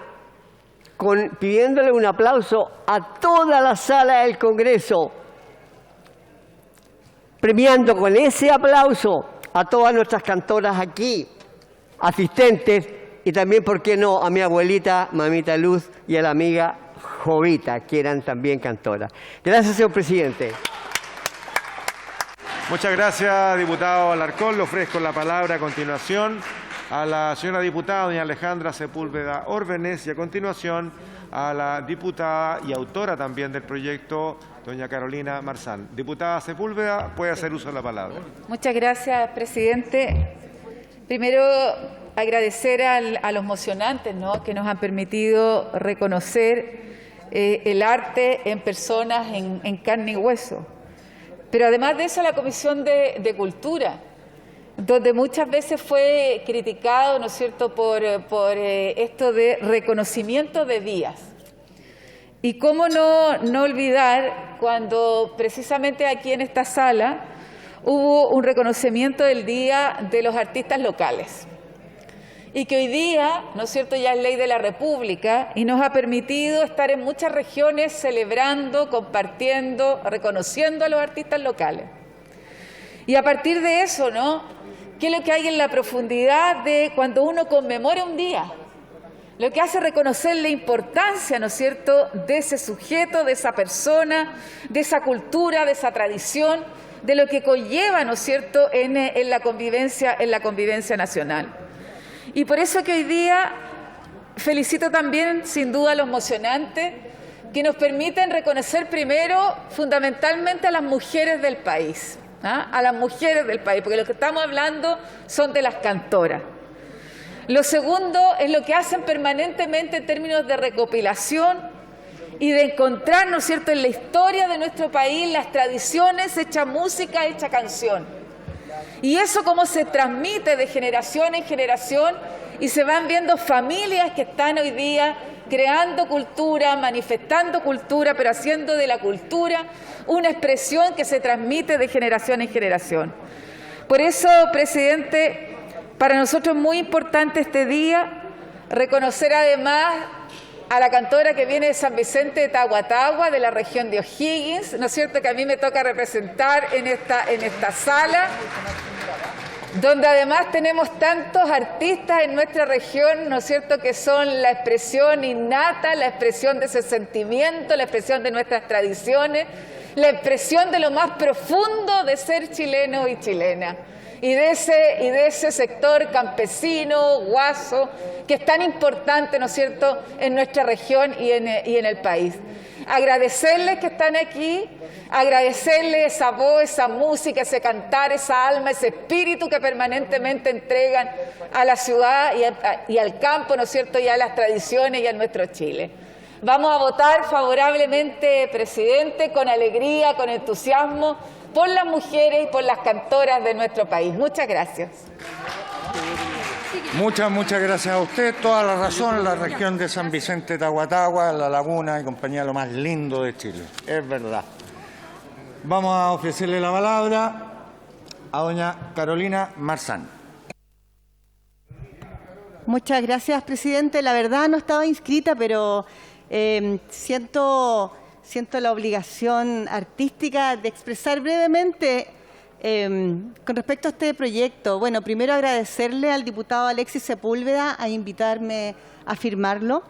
pidiéndole un aplauso a toda la sala del Congreso, premiando con ese aplauso a todas nuestras cantoras aquí, asistentes, y también, ¿por qué no?, a mi abuelita, mamita Luz, y a la amiga Jovita, que eran también cantoras. Gracias, señor presidente. Muchas gracias, diputado Alarcón. Le ofrezco la palabra a continuación a la señora diputada doña Alejandra Sepúlveda Órdenes y a continuación a la diputada y autora también del proyecto, doña Carolina Marzán. Diputada Sepúlveda, puede hacer uso de la palabra. Muchas gracias, presidente. Primero, agradecer a los mocionantes, ¿no?, que nos han permitido reconocer el arte en personas en carne y hueso. Pero además de eso, la Comisión de Cultura, donde muchas veces fue criticado, ¿no es cierto?, por esto de reconocimiento de días. Y cómo no olvidar cuando precisamente aquí en esta sala hubo un reconocimiento del Día de los Artistas Locales. Y que hoy día, ¿no es cierto?, ya es ley de la República y nos ha permitido estar en muchas regiones celebrando, compartiendo, reconociendo a los artistas locales. Y a partir de eso, ¿no?, ¿qué es lo que hay en la profundidad de cuando uno conmemora un día? Lo que hace reconocer la importancia, ¿no es cierto?, de ese sujeto, de esa persona, de esa cultura, de esa tradición, de lo que conlleva, ¿no es cierto?, en la convivencia nacional. Y por eso que hoy día felicito también, sin duda, a los mocionantes que nos permiten reconocer primero, fundamentalmente, a las mujeres del país, a las mujeres del país, porque lo que estamos hablando son de las cantoras. Lo segundo es lo que hacen permanentemente en términos de recopilación y de encontrar, ¿no es cierto?, en la historia de nuestro país las tradiciones, hecha música, hecha canción. Y eso cómo se transmite de generación en generación y se van viendo familias que están hoy día creando cultura, manifestando cultura, pero haciendo de la cultura una expresión que se transmite de generación en generación. Por eso, presidente, Para nosotros es muy importante este día reconocer además a la cantora que viene de San Vicente de Tahuatahua, de la región de O'Higgins, ¿no es cierto?, que a mí me toca representar en esta sala, donde además tenemos tantos artistas en nuestra región, ¿no es cierto?, que son la expresión innata, la expresión de ese sentimiento, la expresión de nuestras tradiciones, la expresión de lo más profundo de ser chileno y chilena. Y de ese sector campesino, guaso, que es tan importante, ¿no es cierto?, en nuestra región y en el país. Agradecerles que están aquí, agradecerles esa voz, esa música, ese cantar, esa alma, ese espíritu que permanentemente entregan a la ciudad y al campo, ¿no es cierto?, y a las tradiciones y a nuestro Chile. Vamos a votar favorablemente, presidente, con alegría, con entusiasmo, por las mujeres y por las cantoras de nuestro país. Muchas gracias. Muchas gracias a usted. Toda la razón, la región de San Vicente, Tahuatahua, La Laguna y compañía, lo más lindo de Chile. Es verdad. Vamos a ofrecerle la palabra a doña Carolina Marzán. Muchas gracias, presidente. La verdad no estaba inscrita, pero siento la obligación artística de expresar brevemente con respecto a este proyecto. Bueno, primero agradecerle al diputado Alexis Sepúlveda a invitarme a firmarlo.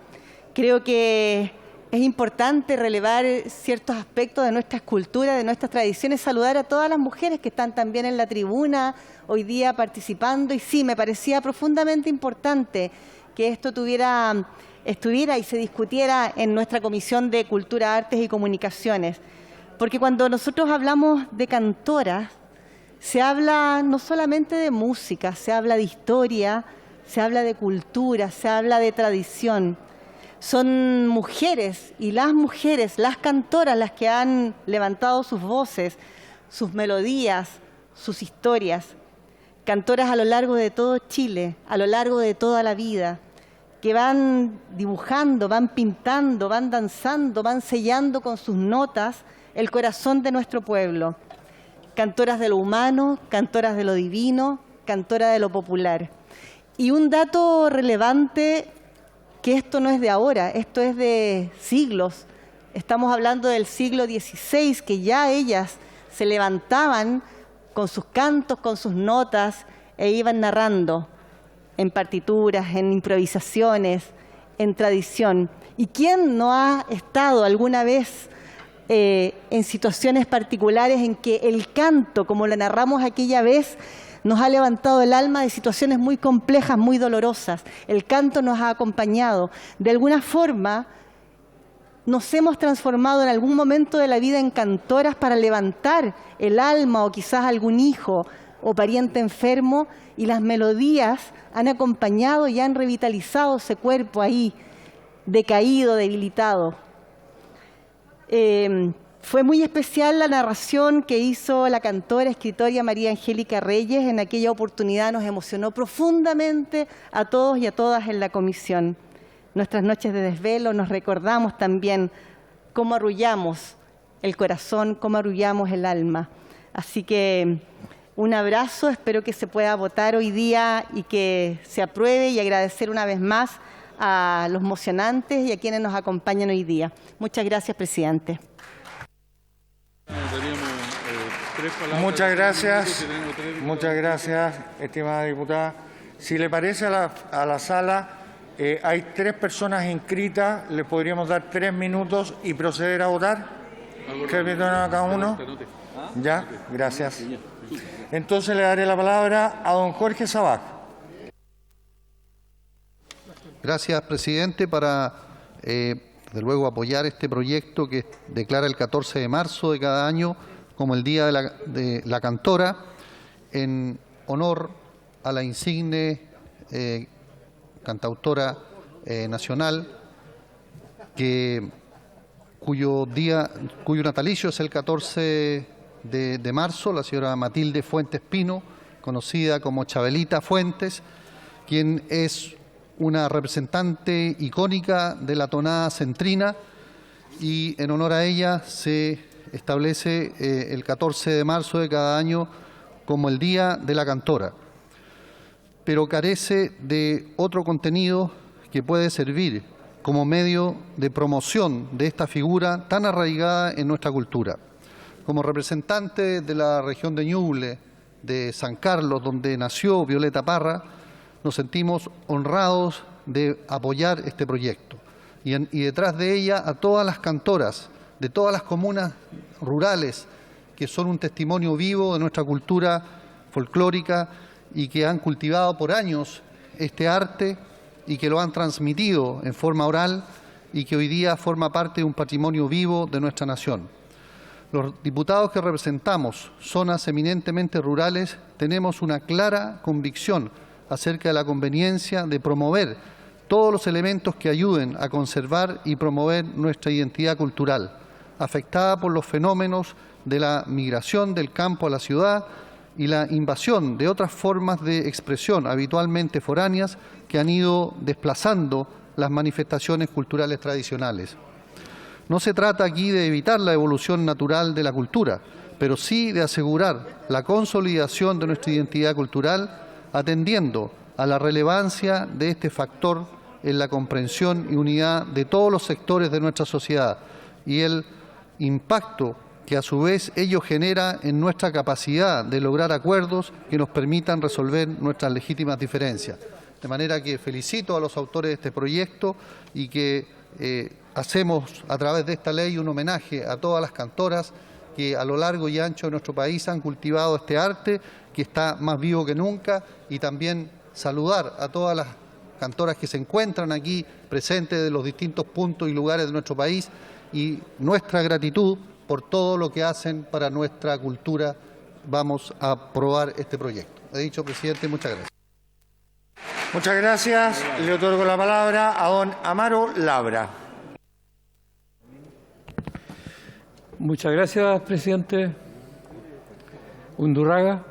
Creo que es importante relevar ciertos aspectos de nuestras culturas, de nuestras tradiciones, saludar a todas las mujeres que están también en la tribuna hoy día participando. Y sí, me parecía profundamente importante que esto estuviera y se discutiera en nuestra Comisión de Cultura, Artes y Comunicaciones. Porque cuando nosotros hablamos de cantoras, se habla no solamente de música, se habla de historia, se habla de cultura, se habla de tradición. Son mujeres y las cantoras, las que han levantado sus voces, sus melodías, sus historias. Cantoras a lo largo de todo Chile, a lo largo de toda la vida, que van dibujando, van pintando, van danzando, van sellando con sus notas el corazón de nuestro pueblo. Cantoras de lo humano, cantoras de lo divino, cantoras de lo popular. Y un dato relevante, que esto no es de ahora, esto es de siglos. Estamos hablando del siglo XVI, que ya ellas se levantaban con sus cantos, con sus notas, e iban narrando en partituras, en improvisaciones, en tradición. ¿Y quién no ha estado alguna vez en situaciones particulares en que el canto, como lo narramos aquella vez, nos ha levantado el alma de situaciones muy complejas, muy dolorosas? El canto nos ha acompañado. De alguna forma, nos hemos transformado en algún momento de la vida en cantoras para levantar el alma o quizás algún hijo o pariente enfermo, y las melodías han acompañado y han revitalizado ese cuerpo ahí, decaído, debilitado. Fue muy especial la narración que hizo la cantora, escritora María Angélica Reyes. En aquella oportunidad nos emocionó profundamente a todos y a todas en la comisión. Nuestras noches de desvelo nos recordamos también cómo arrullamos el corazón, cómo arrullamos el alma. Así que un abrazo, espero que se pueda votar hoy día y que se apruebe, y agradecer una vez más a los mocionantes y a quienes nos acompañan hoy día. Muchas gracias, presidente. Muchas gracias, estimada diputada. Si le parece a la sala, hay 3 personas inscritas, le podríamos dar 3 minutos y proceder a votar. 3 minutos a cada uno. Ya, gracias. Entonces le daré la palabra a don Jorge Sabaj. Gracias, presidente, para desde luego apoyar este proyecto que declara el 14 de marzo de cada año como el Día de la Cantora, en honor a la insigne cantautora nacional, cuyo natalicio es el 14 de marzo, la señora Matilde Fuentes Pino, conocida como Chabelita Fuentes, quien es una representante icónica de la tonada centrina, y en honor a ella se establece el 14 de marzo de cada año como el Día de la Cantora. pero carece de otro contenido que puede servir como medio de promoción de esta figura tan arraigada en nuestra cultura. Como representante de la región de Ñuble, de San Carlos, donde nació Violeta Parra, nos sentimos honrados de apoyar este proyecto. Y detrás de ella a todas las cantoras de todas las comunas rurales que son un testimonio vivo de nuestra cultura folclórica y que han cultivado por años este arte y que lo han transmitido en forma oral y que hoy día forma parte de un patrimonio vivo de nuestra nación. Los diputados que representamos zonas eminentemente rurales tenemos una clara convicción acerca de la conveniencia de promover todos los elementos que ayuden a conservar y promover nuestra identidad cultural, afectada por los fenómenos de la migración del campo a la ciudad y la invasión de otras formas de expresión habitualmente foráneas que han ido desplazando las manifestaciones culturales tradicionales. No se trata aquí de evitar la evolución natural de la cultura, pero sí de asegurar la consolidación de nuestra identidad cultural, atendiendo a la relevancia de este factor en la comprensión y unidad de todos los sectores de nuestra sociedad y el impacto que a su vez ello genera en nuestra capacidad de lograr acuerdos que nos permitan resolver nuestras legítimas diferencias. De manera que felicito a los autores de este proyecto y que hacemos a través de esta ley un homenaje a todas las cantoras que a lo largo y ancho de nuestro país han cultivado este arte que está más vivo que nunca, y también saludar a todas las cantoras que se encuentran aquí presentes de los distintos puntos y lugares de nuestro país y nuestra gratitud por todo lo que hacen para nuestra cultura. Vamos a aprobar este proyecto. He dicho, presidente, muchas gracias. Muchas gracias. Le otorgo la palabra a don Amaro Labra. Muchas gracias, presidente Undurraga.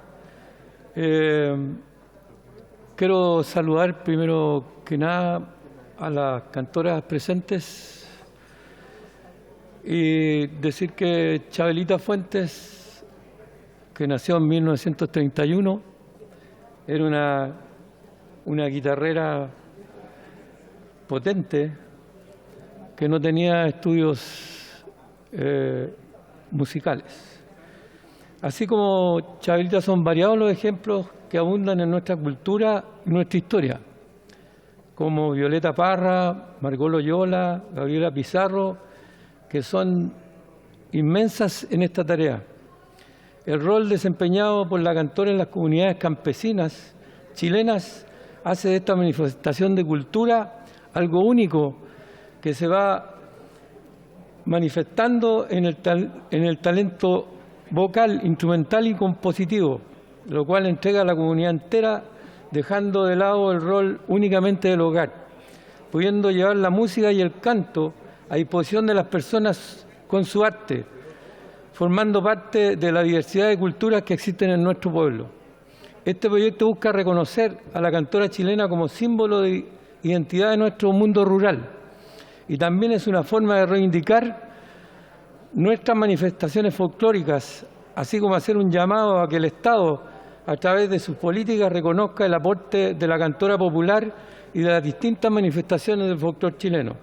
Quiero saludar primero que nada a las cantoras presentes y decir que Chabelita Fuentes, que nació en 1931, era una guitarrera potente que no tenía estudios musicales. Así como Chabelita, son variados los ejemplos que abundan en nuestra cultura y nuestra historia, como Violeta Parra, Margot Loyola, Gabriela Pizarro, que son inmensas en esta tarea. El rol desempeñado por la cantora en las comunidades campesinas chilenas hace de esta manifestación de cultura algo único que se va manifestando en el talento vocal, instrumental y compositivo, lo cual entrega a la comunidad entera, dejando de lado el rol únicamente del hogar, pudiendo llevar la música y el canto a disposición de las personas con su arte, formando parte de la diversidad de culturas que existen en nuestro pueblo. Este proyecto busca reconocer a la cantora chilena como símbolo de identidad de nuestro mundo rural y también es una forma de reivindicar nuestras manifestaciones folclóricas, así como hacer un llamado a que el Estado, a través de sus políticas, reconozca el aporte de la cantora popular y de las distintas manifestaciones del folclore chileno.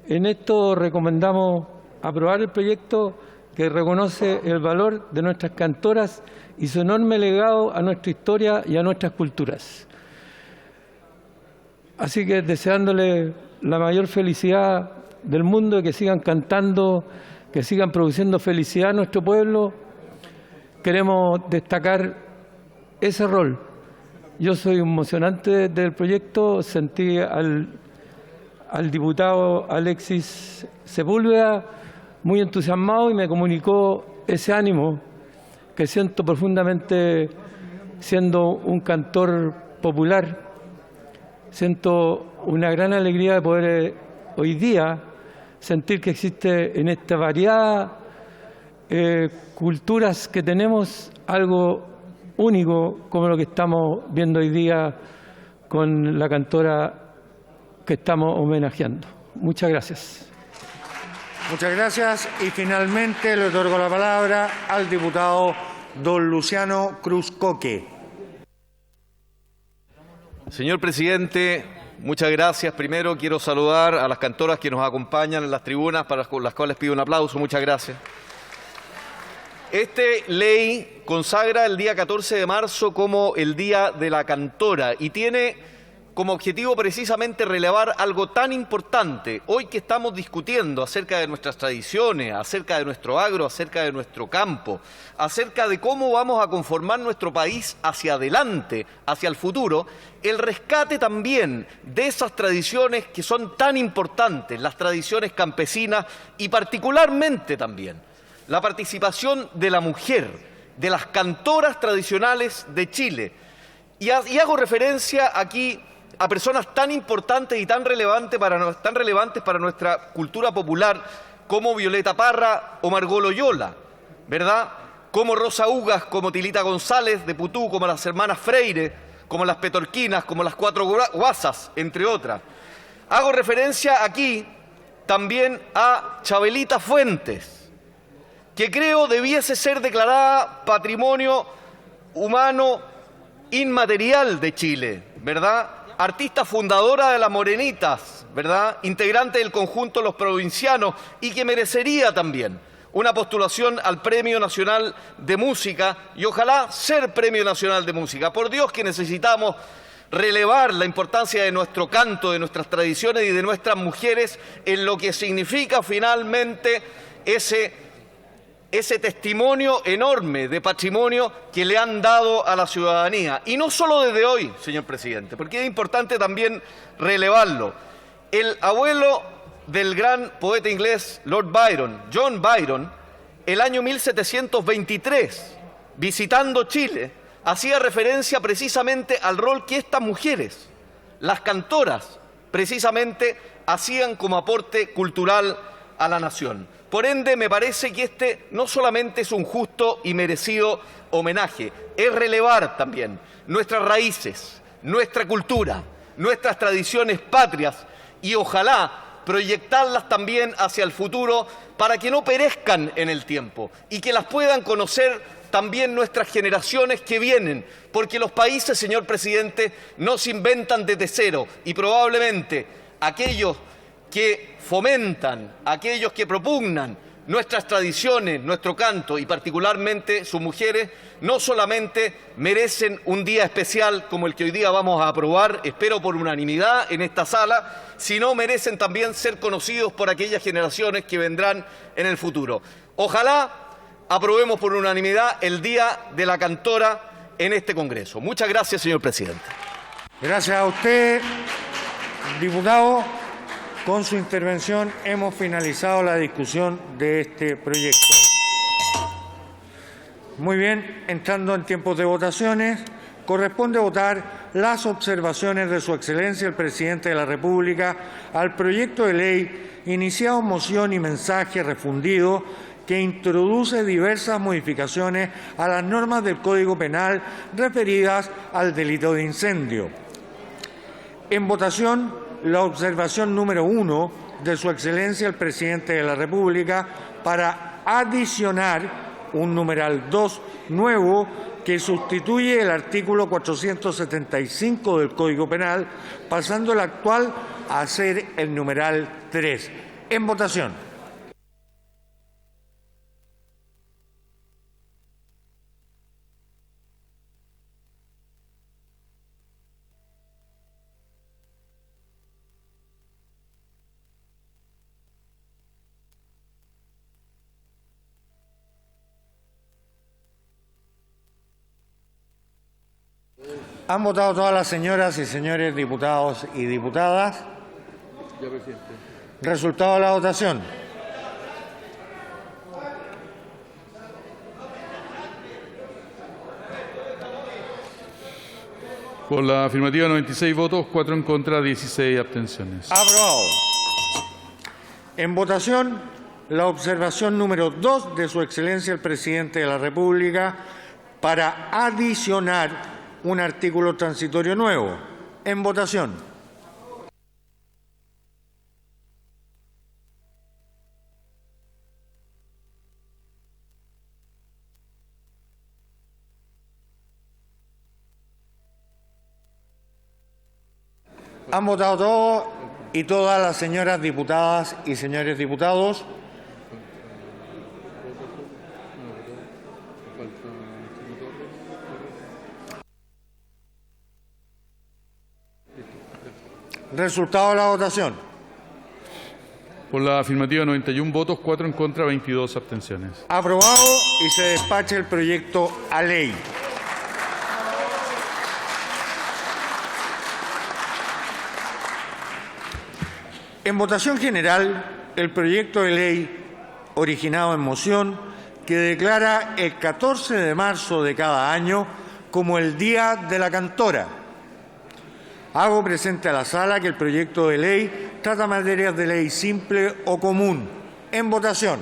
En esto recomendamos aprobar el proyecto que reconoce el valor de nuestras cantoras y su enorme legado a nuestra historia y a nuestras culturas. Así que deseándole la mayor felicidad del mundo, que sigan cantando, que sigan produciendo felicidad a nuestro pueblo, queremos destacar ese rol. Yo soy emocionante del proyecto, sentí al diputado Alexis Sepúlveda muy entusiasmado y me comunicó ese ánimo que siento profundamente siendo un cantor popular. Siento una gran alegría de poder hoy día sentir que existe en esta variedad culturas que tenemos algo único como lo que estamos viendo hoy día con la cantora que estamos homenajeando. Muchas gracias. Muchas gracias. Y finalmente le otorgo la palabra al diputado don Luciano Cruz Coque. Señor presidente, muchas gracias. Primero quiero saludar a las cantoras que nos acompañan en las tribunas, para las cuales pido un aplauso. Muchas gracias. Esta ley consagra el día 14 de marzo como el Día de la Cantora y tiene como objetivo precisamente relevar algo tan importante. Hoy que estamos discutiendo acerca de nuestras tradiciones, acerca de nuestro agro, acerca de nuestro campo, acerca de cómo vamos a conformar nuestro país hacia adelante, hacia el futuro, el rescate también de esas tradiciones que son tan importantes, las tradiciones campesinas y particularmente también la participación de la mujer, de las cantoras tradicionales de Chile. Y hago referencia aquí a personas tan importantes y tan relevantes para nuestra cultura popular como Violeta Parra o Margot Loyola, ¿verdad? Como Rosa Ugas, como Tilita González de Putú, como las hermanas Freire, como las Petorquinas, como las Cuatro Guasas, entre otras. Hago referencia aquí también a Chabelita Fuentes, que creo debiese ser declarada Patrimonio Humano Inmaterial de Chile, ¿verdad? Artista fundadora de las Morenitas, ¿verdad? Integrante del conjunto Los Provincianos y que merecería también una postulación al Premio Nacional de Música y ojalá ser Premio Nacional de Música. Por Dios que necesitamos relevar la importancia de nuestro canto, de nuestras tradiciones y de nuestras mujeres en lo que significa finalmente ese testimonio enorme de patrimonio que le han dado a la ciudadanía. Y no solo desde hoy, señor presidente, porque es importante también relevarlo. El abuelo del gran poeta inglés Lord Byron, John Byron, el año 1723, visitando Chile, hacía referencia precisamente al rol que estas mujeres, las cantoras, precisamente hacían como aporte cultural a la nación. Por ende, me parece que este no solamente es un justo y merecido homenaje, es relevar también nuestras raíces, nuestra cultura, nuestras tradiciones patrias y ojalá proyectarlas también hacia el futuro para que no perezcan en el tiempo y que las puedan conocer también nuestras generaciones que vienen, porque los países, señor presidente, no se inventan desde cero y probablemente aquellos que fomentan, aquellos que propugnan nuestras tradiciones, nuestro canto y particularmente sus mujeres, no solamente merecen un día especial como el que hoy día vamos a aprobar, espero por unanimidad en esta sala, sino merecen también ser conocidos por aquellas generaciones que vendrán en el futuro. Ojalá aprobemos por unanimidad el Día de la Cantora en este Congreso. Muchas gracias, señor presidente. Gracias a usted, diputado. Con su intervención hemos finalizado la discusión de este proyecto. Muy bien, entrando en tiempos de votaciones, corresponde votar las observaciones de Su Excelencia el Presidente de la República al proyecto de ley iniciado moción y mensaje refundido que introduce diversas modificaciones a las normas del Código Penal referidas al delito de incendio. En votación, la observación número 1 de Su Excelencia el Presidente de la República para adicionar un numeral 2 nuevo que sustituye el artículo 475 del Código Penal, pasando el actual a ser el numeral 3. En votación. ¿Han votado todas las señoras y señores diputados y diputadas? Resultado de la votación. Por la afirmativa, 96 votos, 4 en contra, 16 abstenciones. Aprobado. En votación, la observación número 2 de Su Excelencia el Presidente de la República para adicionar un artículo transitorio nuevo. En votación. ¿Han votado todos y todas las señoras diputadas y señores diputados? Resultado de la votación. Por la afirmativa, 91 votos, 4 en contra, 22 abstenciones. Aprobado y se despacha el proyecto a ley. En votación general, el proyecto de ley originado en moción que declara el 14 de marzo de cada año como el Día de la Cantora. Hago presente a la sala que el proyecto de ley trata materias de ley simple o común. En votación.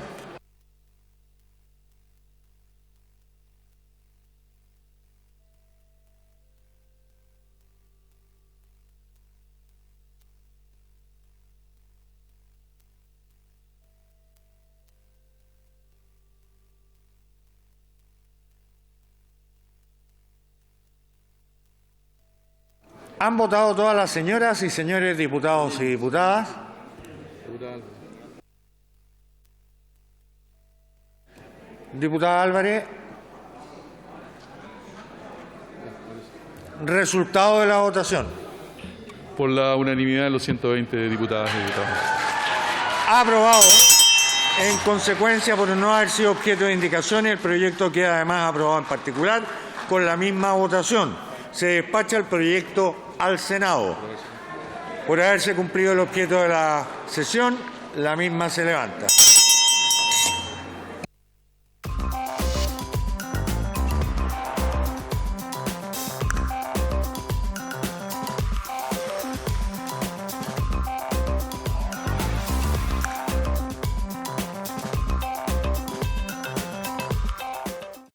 ¿Han votado todas las señoras y señores diputados y diputadas? Diputada Álvarez. Resultado de la votación. Por la unanimidad de los 120 diputadas y diputados. Aprobado. En consecuencia, por no haber sido objeto de indicaciones, el proyecto queda además aprobado en particular con la misma votación. Se despacha el proyecto al Senado. Por haberse cumplido el objeto de la sesión, la misma se levanta.